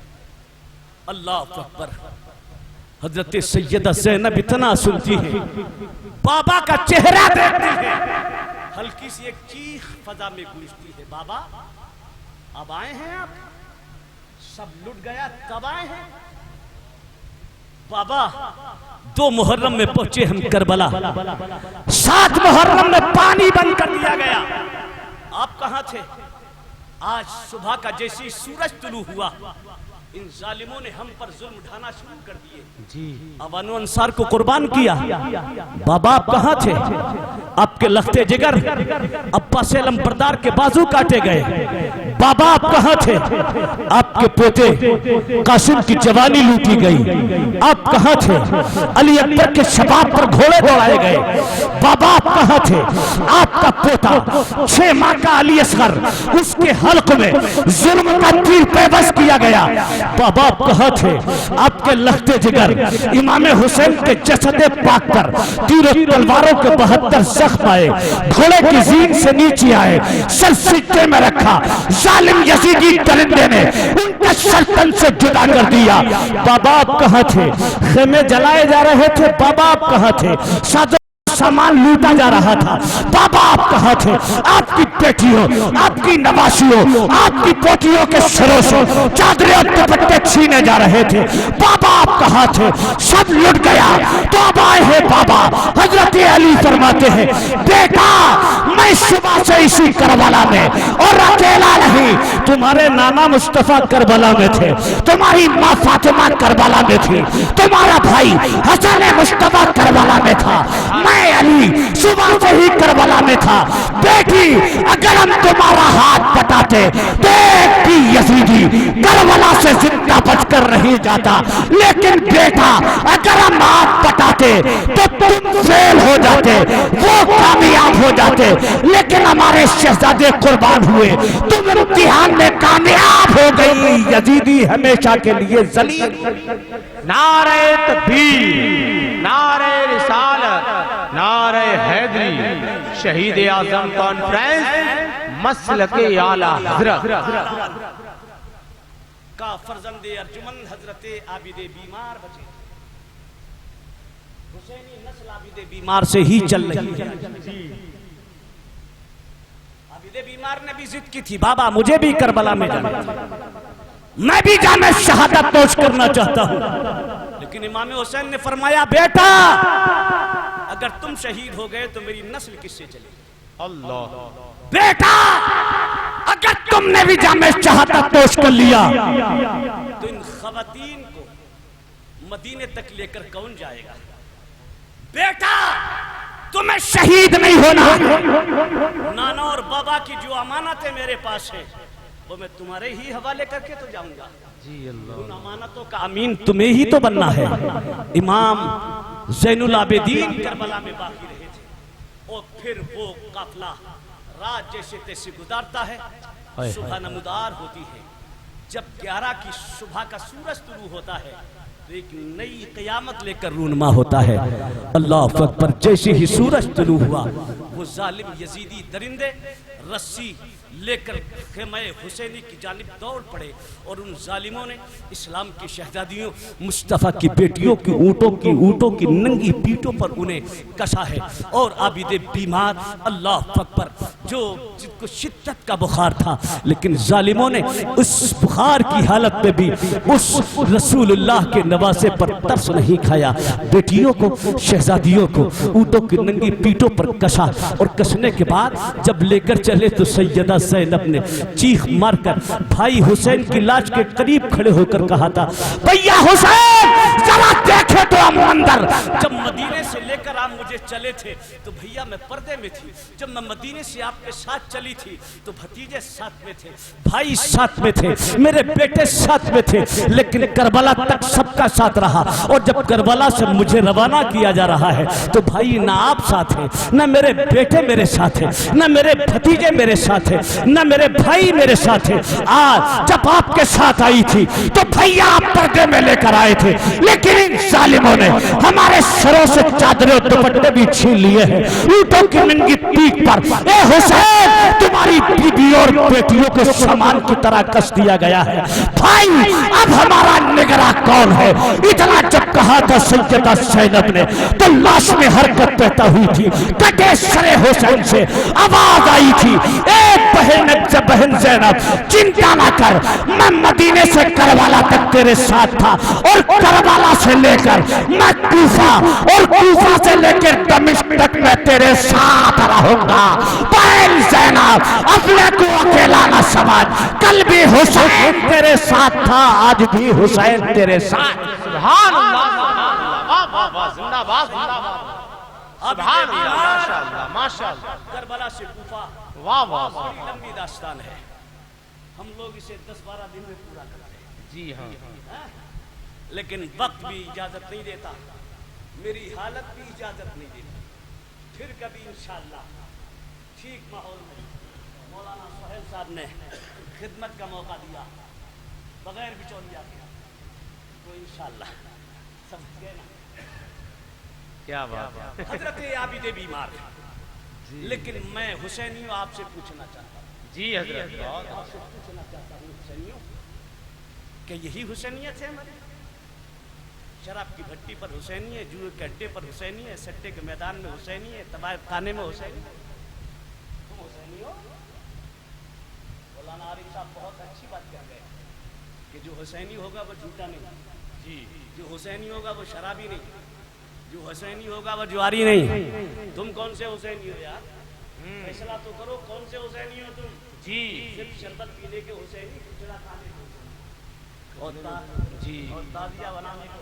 اللہ اکبر۔ حضرت سیدہ زینب اتنا سنتی ہے، بابا کا چہرہ دیکھتی ہے، ہلکی سی ایک چیخ فضا میں گونجتی ہے، بابا اب آئے ہیں آپ؟ سب لٹ گیا تب آئے ہیں؟ بابا 2 محرم میں پہنچے ہم کربلا، 7 محرم میں پانی بند کر دیا گیا۔ آپ کہاں تھے؟ آج صبح کا جیسی سورج طلوع ہوا ان ظالموں نے ہم پر ظلم اٹھانا شروع کر دیے اوانو انصار کو قربان کیا. بابا آپ کہاں تھے؟ آپ کے لختے جگر عباس علمبردار کے بازو کاٹے گئے. بابا آپ کہاں تھے؟ آپ کے پوتے قاسم کی جوانی لوٹی گئی. آپ کہاں تھے؟ علی اکبر کے شباب پر گھوڑے دوڑائے گئے. بابا آپ کہاں تھے؟ آپ کا پوتا 6 ماہ کا علی اصغر اس کے حلق میں ظلم کا تیر پیبس کیا گیا. بابا آپ کہاں تھے؟ آپ کے لختے جگر امام حسین کے جسد پاک پر تیر و تلواروں کے 72 زخم آئے. گھوڑے کی زین سے نیچے آئے, سر سجدے میں رکھا. ظالم یزیدی درندے نے ان کا سلطن سے جدا کر دیا. بابا آپ کہاں تھے؟ خیمے جلائے جا رہے تھے. بابا آپ کہاں تھے؟ سامان لوٹا جا رہا تھا. بابا آپ کہاں تھے؟ آپ کی بیٹیوں, آپ کی نواسیوں, آپ کی پوتیوں کے سروں سے چادریں اور دوپٹے چھینے جا رہے تھے. بابا آپ کہاں تھے؟ سب لٹ گیا. تو اب آئے ہیں بابا. حضرت علی فرماتے ہیں بیٹا میں صبح سے اسی کربلا میں, اور اکیلا نہیں, تمہارے نانا مصطفیٰ کربلا میں تھے, تمہاری ماں فاطمہ کربلا میں تھی, تمہارا بھائی حسن مصطفیٰ کربلا میں تھا, میں علی صبح سے ہی کربلا میں تھا. بیٹی اگر ہم تمہارا ہاتھ بٹاتے تو ایک بھی یزیدی کربلا سے زندہ بچ کر نہیں جاتا, لیکن بیٹا اگر ہم ہاتھ بٹاتے تو تم فیل ہو جاتے, وہ کامیاب ہو جاتے, لیکن ہمارے شہزادے قربان ہوئے, تم امتحان میں کامیاب ہو گئی. یزیدی ہمیشہ کے لیے ذلیل. نعرہ تکبیر, نعرہ رسالت, نعرہ حیدری, شہید اعظم کانفرنس, مسلک اعلیٰ حضرت کا فرزند ارجمند حضرت عابد بیمار بچے. حسینی نسل عابد بیمار سے ہی چل رہی ہے. عابد بیمار نے بھی ضد کی تھی بابا مجھے بھی کربلا میں جانا, میں بھی جانا شہادت نوش کرنا چاہتا ہوں. لیکن امام حسین نے فرمایا بیٹا اگر تم شہید ہو گئے تو میری نسل کس سے چلے گی؟ اللہ. بیٹا اگر تم نے بھی جامع شہادت نوش کر لیا تو ان خواتین کو مدینے تک لے کر کون جائے گا؟ بیٹا تمہیں شہید نہیں ہونا. نانا اور بابا کی جو امانتیں میرے پاس ہیں وہ میں تمہارے ہی حوالے کر کے تو جاؤں گا. ان امانتوں کا امین تمہیں ہی تو بننا ہے. امام زین العابدین کربلا میں باقی رہے تھے, اور پھر وہ قافلہ رات جیسے تیسے گزارتا ہے, صبح نمودار ہوتی ہے. جب 11 کی صبح کا سورج طلوع ہوتا ہے تو ایک نئی قیامت لے کر رونما ہوتا ہے. اللہ اکبر. جیسے ہی سورج طلوع ہوا وہ ظالم یزیدی درندے رسی لے کر خیمہ حسینی کی جانب دوڑ پڑے, اور ان ظالموں نے اسلام کی شہزادیوں مصطفیٰ کی بیٹیوں کی اونٹوں کی ننگی پیٹوں پر انہیں کشا ہے. اور عابد بیمار اللہ اکبر جو جن کو شدت کا بخار تھا, لیکن ظالموں نے اس بخار کی حالت میں بھی اس رسول اللہ کے نواسے پر ترس نہیں کھایا. بیٹیوں کو شہزادیوں کو اونٹوں کی ننگی پیٹوں پر کشا, اور کشنے کے بعد جب لے کر چلے تو سیدہ زینب نے چیخ مار کر بھائی حسین کی لاش کے قریب کھڑے ہو کر کہا تھا بھیا حسین ذرا دیکھے تو ہم اندر. جب مدینے سے لے کر آپ مجھے چلے تھے تو بھیا میں پردے میں تھی, جب میں مدینے سے آپ کے ساتھ چلی تھی تو بھتیجے ساتھ میں تھے, بھائی ساتھ میں تھے, میرے بیٹے ساتھ میں تھے, لیکن کربلا تک سب کا ساتھ رہا. اور جب کربلا سے مجھے روانہ کیا جا رہا ہے تو بھائی نہ آپ ساتھ ہیں, نہ میرے بیٹے میرے ساتھ ہیں, نہ میرے بھتیجے میرے ساتھ ہیں, نہ میرے بھائی میرے ساتھ ہیں. آج جب آپ کے ساتھ آئی تھی تو بھیا آپ پردے میں لے کر آئے تھے, لیکن ان ظالموں نے ہمارے سروں سے چادریں اور دوپٹے بھی چھین لیے ہیں. اونٹوں کی ننگی پیٹھ پر اے حسین تمہاری بیوی اور بیٹیوں کو سامان کی طرح کس دیا گیا ہے. بھائی اب ہمارا نگراں کون ہے؟ اتنا جب کہا تھا سیدہ زینب نے تو لاش میں حرکت پیدا ہوئی تھی. کٹے سرے حسین سے آواز آئی تھی اے بہن زینب چنتا نہ کر, میں مدینے سے کربلا تک تیرے ساتھ تھا, اور کربلا سے سے لے کر میں کوفہ اور کوفہ سے لے کر دمشق تک میں تیرے ساتھ رہوں گا۔ بہن زینب اپنے کو اکیلا نہ سمجھ، کل بھی حسین تیرے ساتھ تھا، آج بھی حسین تیرے ساتھ۔ سبحان اللہ، واہ واہ، زندہ باد، زندہ باد، سبحان اللہ، ماشاءاللہ ماشاءاللہ۔ کربلا سے کوفہ واہ واہ، بڑی لمبی داستان ہے، ہم لوگ اسے 10-12 دن میں پورا کرتے ہیں، جی ہاں، لیکن وقت بھی اجازت نہیں دیتا، میری حالت بھی اجازت نہیں دیتی۔ پھر کبھی انشاءاللہ ٹھیک ماحول میں مولانا سہیل صاحب نے خدمت کا موقع دیا بغیر بچولیا کے، تو انشاءاللہ سمجھ گئے نا۔ کیا بات ہے۔ حضرت عابد بیمار، لیکن میں حسینیوں آپ سے پوچھنا چاہتا ہوں، جی حضرت، آپ سے پوچھنا چاہتا ہوں حسینیوں کہ یہی حسینیت ہے ہماری؟ شراب کی بھٹی پر حسینی ہے، جوئے کے اڈے پر حسینی ہے، سٹے کے میدان میں حسینی ہے، طبائف خانے میں حسینی ہے، تم حسینی ہو؟ مولانا عارف صاحب بہت اچھی بات کہہ گئے کہ جو حسینی ہوگا وہ جھوٹا نہیں، جی، جو حسینی ہوگا وہ شرابی نہیں، جو حسینی ہوگا وہ جواری نہیں۔ تم کون سے حسینی ہو یار؟ فیصلہ تو کرو، کون سے حسینی ہو تم؟ جی، صرف شربت پینے کے حسینی، کچڑا کھانے کے حسینی، اور تازیہ بنانے کو،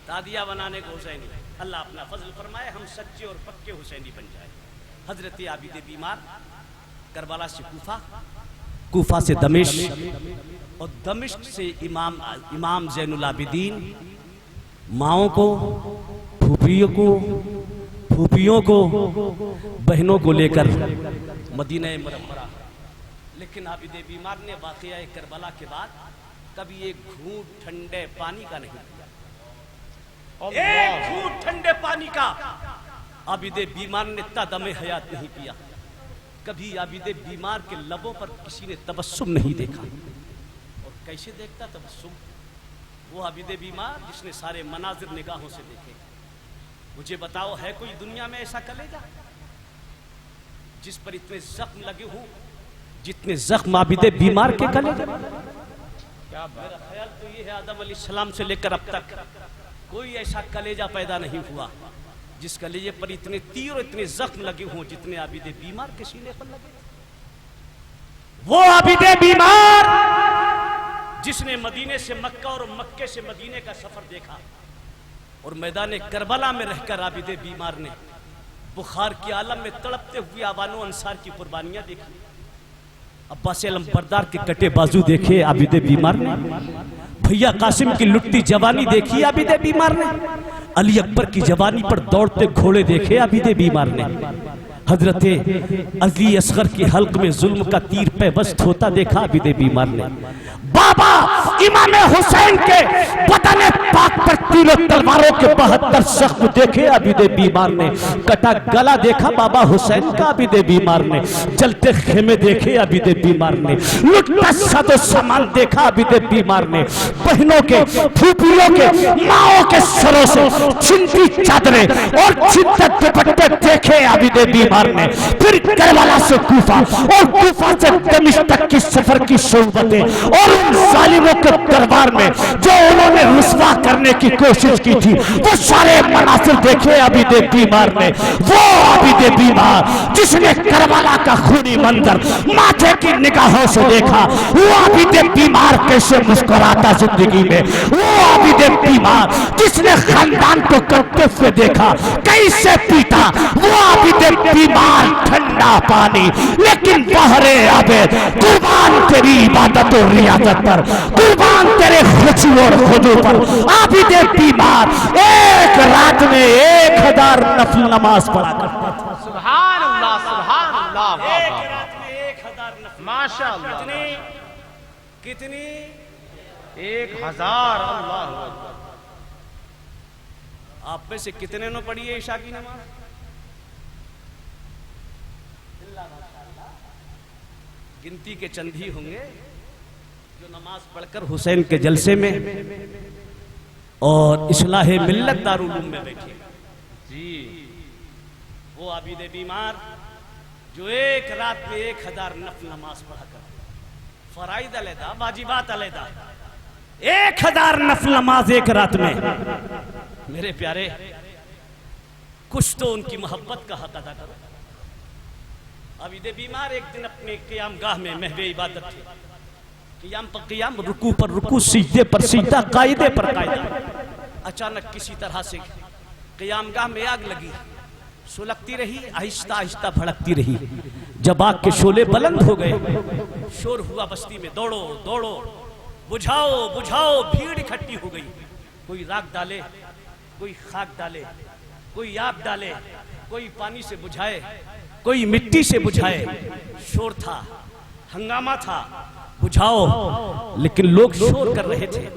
تادیہ بنانے کو حسینی۔ اللہ اپنا فضل فرمائے ہم سچے اور پکے حسینی بن جائیں۔ حضرت عابد بیمار کربلا سے کوفہ، کوفہ سے دمشق، اور دمشق سے امام زین العابدین ماؤں کو، پھوپھیوں کو، بہنوں کو لے کر مدینہ منورہ۔ لیکن عابد بیمار نے واقعہ کربلا کے بعد کبھی ایک گھونٹ ٹھنڈے پانی کا نہیں پیا، ایک گھونٹ ٹھنڈے پانی کا عابد بیمار نے تا دم حیات نہیں پیا۔ کبھی عابد بیمار کے لبوں پر کسی نے تبسم نہیں دیکھا، اور کیسے دیکھتا تبسم؟ وہ عابد بیمار جس نے سارے مناظر نگاہوں سے دیکھے۔ مجھے بتاؤ ہے کوئی دنیا میں ایسا کلیجا جس پر اتنے زخم لگے ہوں جتنے زخم عابد بیمار کے کلیجے؟ میرا خیال تو یہ ہے آدم علیہ السلام سے لے کر اب تک کوئی ایسا کلیجہ پیدا نہیں ہوا جس کلیجے پر اتنے تیر اور اتنے زخم لگے ہوں جتنے عابد بیمار کے سینے پر لگے۔ وہ عابد بیمار جس نے مدینے سے مکہ اور مکے سے مدینے کا سفر دیکھا، اور میدان کربلا میں رہ کر عابد بیمار نے بخار کے عالم میں تڑپتے ہوئے آبانو انصار کی قربانیاں دیکھی، عباس علم بردار کے کٹے بازو دیکھے عابد بیمار نے، بھیا قاسم کی لٹتی جوانی دیکھی عابد بیمار نے، علی اکبر کی جوانی پر دوڑتے گھوڑے دیکھے عابد بیمار نے، حضرت علی اصغر کے حلق میں ظلم کا تیر پیوست ہوتا دیکھا عابد بیمار نے، بابا امام حسین کے بدن پاک پر تیر و تلواروں کے 72 زخم دیکھے عابد بیمار نے، کٹا گلا دیکھا بابا حسین کا عابد بیمار نے، جلتے خیمے دیکھے عابد بیمار نے، لٹتا صد و سامان دیکھا عابد بیمار نے، بہنوں کے، پھوپھیوں کے، ماؤں کے سروں سے چھنتی چادریں اور چھنتے دوپٹے دیکھے عابد بیمار نے۔ پھر کربلا سے کوفہ اور کوفہ سے دمشق تک کی سفر کی صحبتیں اور ان ظالموں کے دربار میں جو انہوں نے رسوا کرنے کی کوشش کی تھی وہ سارے مناظر دیکھے عابد بیمار نے۔ وہ عابد بیمار جس نے کربلا کا خونی منظر ماتھے کی نگاہوں سے دیکھا، وہ عابد بیمار کیسے مسکراتا زندگی میں، وہ عابد بیمار جس نے خاندان کو کرتے ہوئے دیکھا کیسے پیتا، وہ عابد بیمار ٹھنڈا پانی لیکن بحر عابد، قربان تیری عبادت و ریاضت پر، قربان تیرے خشوع اور خضوع پر، عابد بیمار ایک رات میں 1000 نفل نماز پڑھا کرتا تھا۔ سبحان اللہ، سبحان اللہ، ایک رات میں 1000 نفل، ماشاءاللہ، کتنی 1000، اللہ اکبر۔ آپ میں سے کتنے نے پڑھی ہے عشاء کی نماز؟ گنتی کے چند ہی ہوں گے جو نماز پڑھ کر حسین کے جلسے میں اور اصلاح ملت دارالعلوم میں بیٹھے۔ جی، وہ عابد بیمار جو ایک رات میں 1000 نفل نماز پڑھا کر، فرائض علیحدہ، واجبات علیحدہ، 1000 نفل نماز ایک رات میں. میرے پیارے کچھ تو ان کی محبت کا حق ادا کرو. عابد بیمار ایک دن اپنے قیام گاہ میں محو عبادت تھے. قیام پر قیام، رکوع پر رکوع، سجدے پر سجدہ، قاعدے پر قاعدہ. اچانک کسی طرح سے قیام گاہ میں آگ لگی، سلگتی رہی، آہستہ آہستہ بھڑکتی رہی. جب آگ کے شعلے بلند ہو گئے، شور ہوا بستی میں، دوڑو دوڑو، بجھاؤ بجھاؤ. بھیڑ اکٹھی ہو گئی. کوئی راکھ ڈالے، کوئی خاک ڈالے، کوئی آگ ڈالے، کوئی پانی سے بجھائے، کوئی مٹی سے بجھائے. شور تھا، ہنگامہ تھا، بجھاؤ. لیکن لوگ شور کر رہے تھے.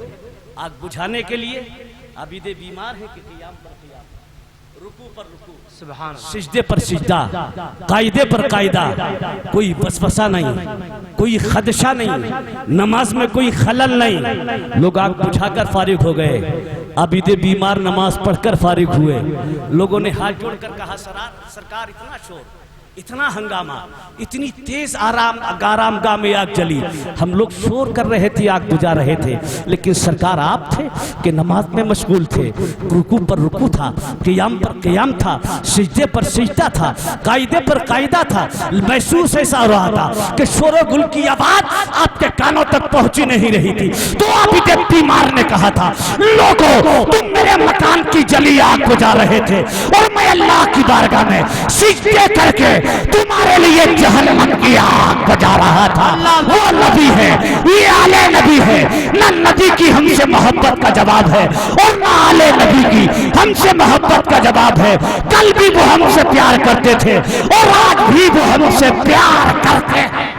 آگ بجھانے کے لیے عابد بیمار ہے کہ قیام پر قیام، رکوع پر رکوع، سجدے پر سجدہ، قاعدے پر قاعدہ. کوئی وسوسہ نہیں، کوئی خدشہ نہیں، نماز میں کوئی خلل نہیں. لوگ آگ بجھا کر فارغ ہو گئے. عابد بیمار نماز پڑھ کر فارغ ہوئے. لوگوں نے ہاتھ جوڑ کر کہا سرکار اتنا شور، اتنا ہنگامہ، اتنی تیز آرام گاہ میں آگ جلی. ہم لوگ شور کر رہے تھے، آگ بجھا رہے تھے، لیکن سرکار آپ تھے کہ نماز میں مشغول تھے. رکوع پر رکوع تھا، قیام پر قیام تھا، سجدے پر سجدہ تھا، قاعدے پر قاعدہ تھا. محسوس ایسا ہو رہا تھا کہ شور و گل کی آواز آپ کے کانوں تک پہنچی نہیں رہی تھی. تو عابد بیمار نے کہا تھا، لوگوں تم میرے مکان کی جلی آگ بجھا رہے تھے اور میں اللہ کی بارگاہ میں سجدے کر کے تمہارے لیے جہنم کی آگ بجھا رہا تھا. وہ نبی ہے، یہ آلے نبی ہے. نہ نبی کی ہم سے محبت کا جواب ہے اور نہ آلے نبی کی ہم سے محبت کا جواب ہے. کل بھی وہ ہم سے پیار کرتے تھے اور آج بھی وہ ہم سے پیار کرتے ہیں.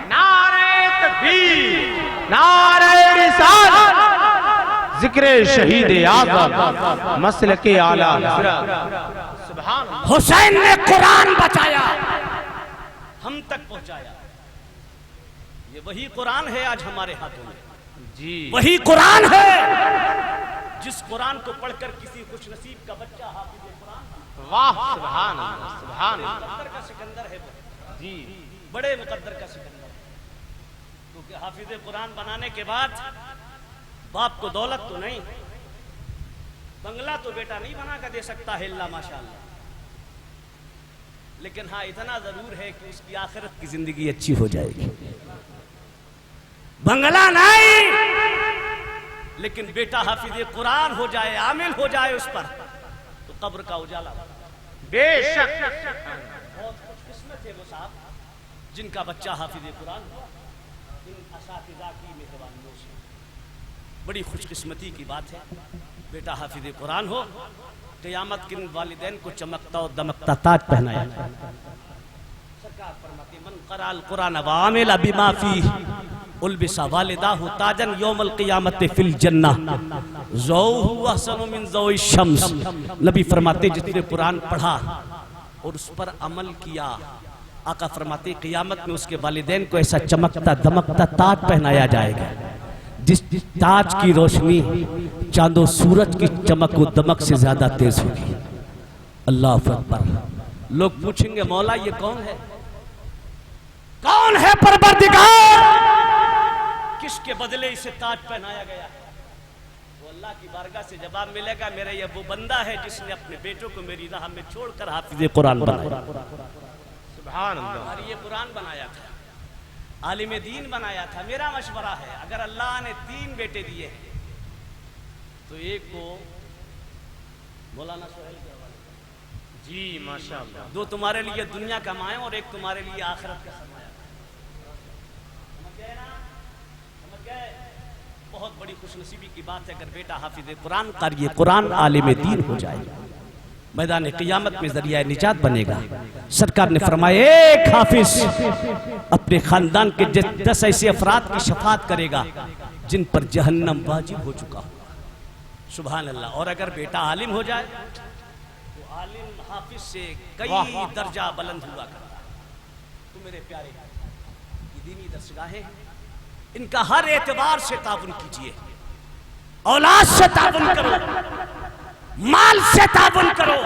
نعرہ تکبیر، نعرہ رسالت، ذکر شہید اعظم، مسلک اعلیٰ حضرت. حسین نے قرآن بچایا، ہم تک پہنچایا. یہ وہی قرآن ہے آج ہمارے ہاتھوں میں. جی وہی قرآن ہے جس قرآن کو پڑھ کر کسی خوش نصیب کا بچہ حافظ قرآن. واہ سبحان اللہ، سبحان اللہ. مقدر کا سکندر ہے وہ. جی بڑے مقدر کا سکندر. کیونکہ حافظ قرآن بنانے کے بعد باپ کو دولت تو نہیں، بنگلہ تو بیٹا نہیں بنا کر دے سکتا ہے اللہ ماشاءاللہ، لیکن ہاں اتنا ضرور ہے کہ اس کی آخرت کی زندگی اچھی ہو جائے گی. بنگلہ نہیں، لیکن بیٹا حافظ قرآن ہو جائے، عامل ہو جائے اس پر، تو قبر کا اجالا. بے شک. بہت خوش قسمت ہے وہ صاحب جن کا بچہ حافظ قرآن ہو. ان اساتذہ کی مہربانیوں سے بڑی خوش قسمتی کی بات ہے. بیٹا حافظ قرآن ہو، قیامت کے والدین کو چمکتا اور دمکتا تاج پہنایا. سرکار فرماتے من قرأ القرآن وعمل بما فیہ البس والداہ تاجا یوم القیامت فی الجنہ ضوءہ احسن من ضوء الشمس. نبی فرماتے جس نے قرآن پڑھا اور اس پر عمل کیا، آقا فرماتے قیامت میں اس کے والدین کو ایسا چمکتا دمکتا تاج پہنایا جائے گا جس تاج کی روشنی چاند و سورج کی چمک و دمک سے زیادہ تیز ہوگی. اللہ اکبر. لوگ پوچھیں گے مولا یہ کون ہے؟ کون ہے پروردگار؟ کس کے بدلے اسے تاج پہنایا گیا؟ وہ اللہ کی بارگاہ سے جواب ملے گا، میرا یہ وہ بندہ ہے جس نے اپنے بیٹوں کو میری راہ میں چھوڑ کر حافظ قرآن بنایا. سبحان اللہ. اور یہ قرآن بنایا تھا، عالم دین بنایا تھا. میرا مشورہ ہے اگر اللہ نے 3 بیٹے دیے ہیں تو ایک کو مولانا سہیل کے حوالے کرو. جی ماشاءاللہ. 2 تمہارے لیے دنیا کمائیں اور ایک تمہارے لیے آخرت کا سرمایہ. سمجھ گئے نا؟ سمجھ گئے؟ بہت بڑی خوش نصیبی کی بات ہے اگر بیٹا حافظ قرآن قاری قرآن عالم دین ہو جائے، میدان قیامت میں ذریعہ نجات بنے گا. سرکار نے فرمایا ایک حافظ اپنے خاندان کے 10 ایسے افراد کی شفاعت کرے گا جن پر جہنم واجب ہو چکا ہو. سبحان اللہ. اور اگر بیٹا عالم ہو جائے تو عالم حافظ سے کئی درجہ بلند ہوا کرتا. تو میرے پیارے یہ دینی درسگاہیں ان کا ہر اعتبار سے تعاون کیجئے. اولاد سے تعاون کرو، مال سے تعاون کرو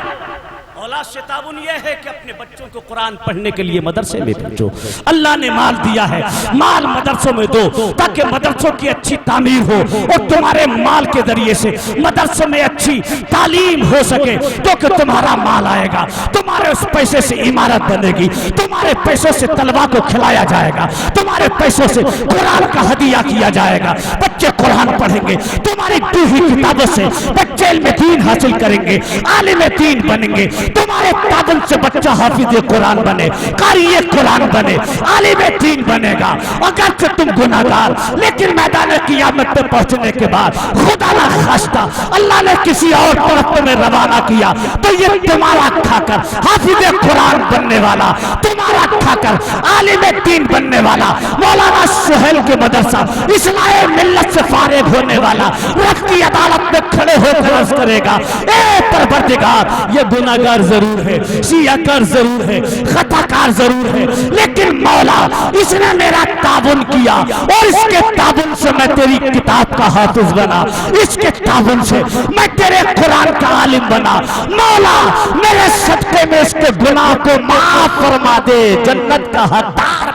اولاد سے تعاون یہ ہے کہ اپنے بچوں کو قرآن پڑھنے کے لیے مدرسے میں بھیجو. اللہ نے مال دیا ہے, مال مدرسوں میں دو تاکہ مدرسوں کی اچھی تعمیر ہو اور تمہارے مال کے ذریعے سے مدرسوں میں اچھی تعلیم ہو سکے, تو کہ تمہارا مال آئے گا, تمہارے اس پیسے سے عمارت بنے گی, تمہارے پیسوں سے طلبا کو کھلایا جائے گا, تمہارے پیسوں سے قرآن کا ہدیہ کیا جائے گا, بچے قرآن پڑھیں گے, تمہاری دی ہوئی کتابوں سے بچے علم دین حاصل کریں گے, عالم دین بنیں گے, تمہارے تعاون سے بچہ حافظ قرآن بنے, قاری قرآن بنے, عالم دین بنے گا. اگرچہ تم گناہگار, لیکن میدان قیامت پہ پہنچنے کے بعد خدا نہ خواستہ اللہ نے کسی اور طرف میں روانہ کیا تو یہ تمہارا کھا کر حافظ قرآن بننے والا, تمہارا کھا کر عالم دین بننے والا, مولانا سہیل کے مدرسہ اصلاح ملت سے فارغ ہونے والا رب کی عدالت میں کھڑے ہو کر عرض کرے گا, اے پروردگار, یہ گناہگار ضرور ہے, سیاہکار ضرور ہے, خطا کار ضرور ہے, لیکن مولا اس نے میرا تعاون کیا اور اس کے تعاون سے میں تیری کتاب کا حافظ بنا, اس کے تعاون سے میں تیرے قرآن کا عالم بنا. مولا میرے صدقے میں اس کے گناہ کو معاف فرما دے, جنت کا حقدار.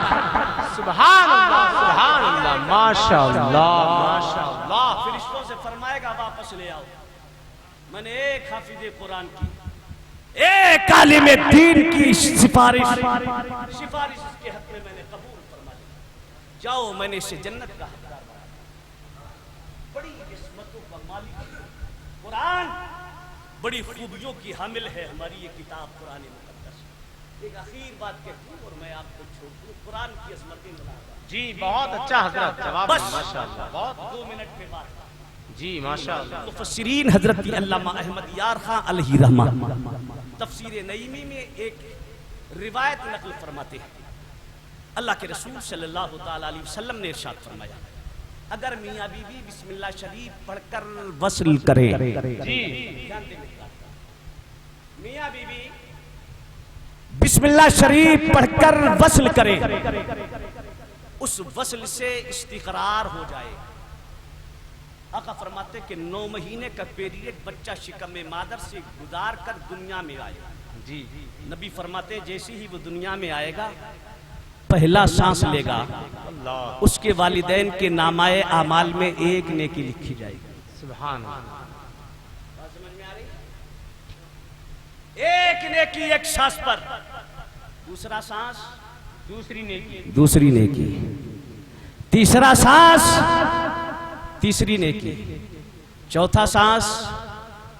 سبحان اللہ, سبحان اللہ, ماشاءاللہ, ماشاءاللہ. فرشتوں سے فرمائے گا واپس لے آؤ, میں نے ایک حافظ قرآن کی, ایک عالم دین کی سفارش اس کے حق میں نے قبول فرما لی. جاؤ, میں نے اسے جنت کا حقدار بنا. بڑی عصمتوں کا مالک قرآن, بڑی خوبیوں کی حامل ہے ہماری یہ کتاب قرآن مقدس. ایک آخر بات کہتی ہوں اور میں آپ کو چھوڑ دوں, قرآن کی عظمتیں بنا رہا. جی بہت اچھا حضرت جواب, بس ماشاءاللہ, بہت 2 منٹ میں بات. جی ماشاءاللہ. مفسرین حضرت علامہ احمد یار خان علیہ رحمہ تفسیر نعیمی میں ایک روایت نقل فرماتے ہیں. اللہ کے رسول صلی اللہ تعالیٰ علیہ وسلم نے ارشاد فرمایا, اگر میاں بی بی بسم اللہ شریف پڑھ کر وصل کرے, جی میاں بی بی بسم اللہ شریف پڑھ کر وصل کرے, اس وصل سے استقرار ہو جائے. آقا فرماتے کہ 9 مہینے کا پیریڈ بچہ شکم مادر سے گزار کر دنیا میں آئے. جی نبی فرماتے جیسے ہی وہ دنیا میں آئے گا, پہلا سانس لے گا, اس کے والدین کے نامۂ اعمال میں ایک نیکی لکھی جائے گی. سبحان اللہ. سمجھ میں آ رہی؟ ایک نیکی ایک سانس پر, دوسرا سانس دوسری نیکی, تیسرا سانس تیسری نیکی, چوتھا سانس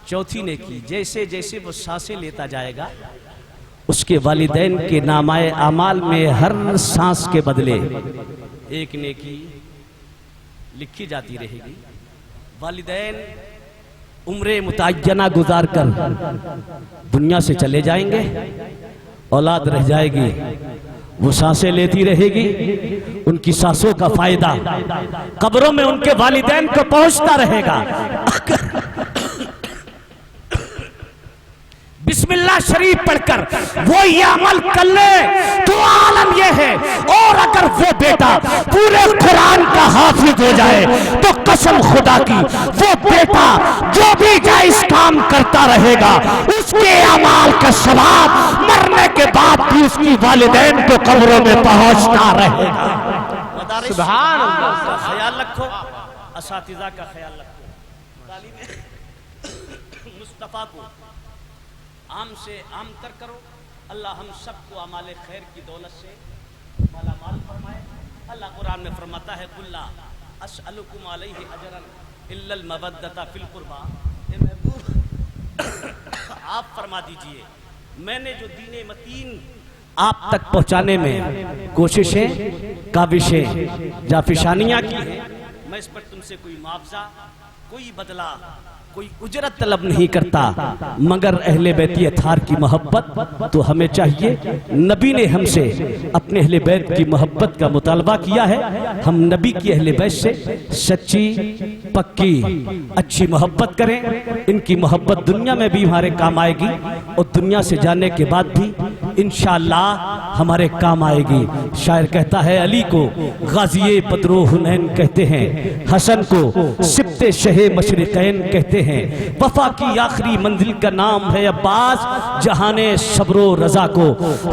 چوتھی نیکی. جیسے جیسے وہ سانسیں لیتا جائے گا, اس کے والدین کے نامۂ اعمال میں ہر سانس کے بدلے ایک نیکی لکھی جاتی رہے گی. والدین عمر متعینہ گزار کر دنیا سے چلے جائیں گے, اولاد رہ جائے گی, وہ سانسیں لیتی رہے گی, ان کی سانسوں کا فائدہ قبروں میں ان کے والدین کو پہنچتا رہے گا. بسم اللہ شریف پڑھ کر وہ یہ عمل کر لے تو عالم یہ ہے, اور اگر وہ بیٹا پورے قرآن کا حافظ ہو جائے تو قسم خدا کی وہ بیٹا جو بھی جائز کام کرتا رہے گا اس کے اعمال کا ثواب مرنے کے بعد بھی اس کی والدین کو قبروں میں پہنچتا رہے گا. سبحان اللہ. کا خیال رکھو, اساتذہ کا خیال رکھو, تعلیم مصطفیٰ کو عام سے عام تر کرو. اللہ ہم سب کو اعمال خیر کی دولت سے مالا مال فرمائے. اللہ قرآن میں فرماتا ہے, قُلْ لَا أَسْأَلُكُمْ عَلَيْهِ أَجْرًا إِلَّا الْمَوَدَّةَ فِي الْقُرْبَى. اے محبوب آپ فرما دیجئے, میں نے جو دین متین آپ تک پہنچانے میں کوششیں, کاوشیں, جافشانیاں کی ہیں, میں اس پر تم سے کوئی معاوضہ, کوئی بدلہ, کوئی اجرت طلب نہیں کرتا, مگر اہل بیت اطہار کی محبت تو ہمیں چاہیے. نبی نے ہم سے اپنے اہل بیت کی محبت کا مطالبہ کیا ہے, ہم نبی کی اہل بیت سے سچی پکی اچھی محبت کریں. ان کی محبت دنیا میں بھی ہمارے کام آئے گی اور دنیا سے جانے کے بعد بھی انشاءاللہ ہمارے کام آئے گی. شاعر کہتا ہے, علی کو غازی بدر و حنین کہتے ہیں, حسن کو سبط سکتے شہ مشرقین کہتے ہیں، وفا کی آخری منزل کا نام ہے عباس، جہان صبر و رضا کو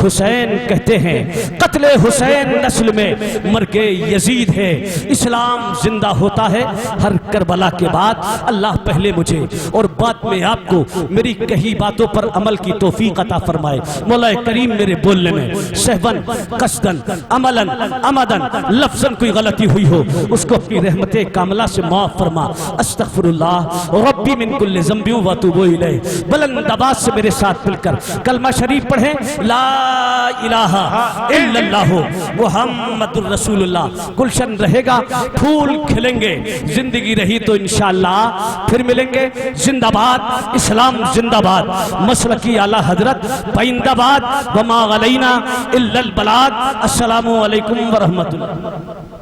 حسین کہتے ہیں، قتل حسین نسل میں مرگ یزید ہے، اسلام زندہ ہوتا ہے ہر کربلا کے بعد۔ اللہ پہلے مجھے اور بعد میں آپ کو میری کہی باتوں پر عمل کی توفیق عطا فرمائے۔ مولا کریم میرے بولنے میں سہون، قصدن، عملاً، عمدن، لفظاً کوئی غلطی ہوئی ہو اس کو اپنی رحمت کاملہ سے معاف فرما۔ استغفر اللہ ربی من کل ذنب و اتوب الیہ۔ بلند آواز سے میرے ساتھ مل کر کلمہ شریف پڑھیں، لا الہ الا اللہ محمد الرسول اللہ۔ گلشن رہے گا، پھول کھلیں گے، زندگی رہی تو انشاءاللہ پھر ملیں گے۔ زندہ باد اسلام، زندہ باد مسلکی اعلیٰ حضرت، پائندہ باد وما علینا الا البلاغ۔ السلام علیکم ورحمۃ اللہ۔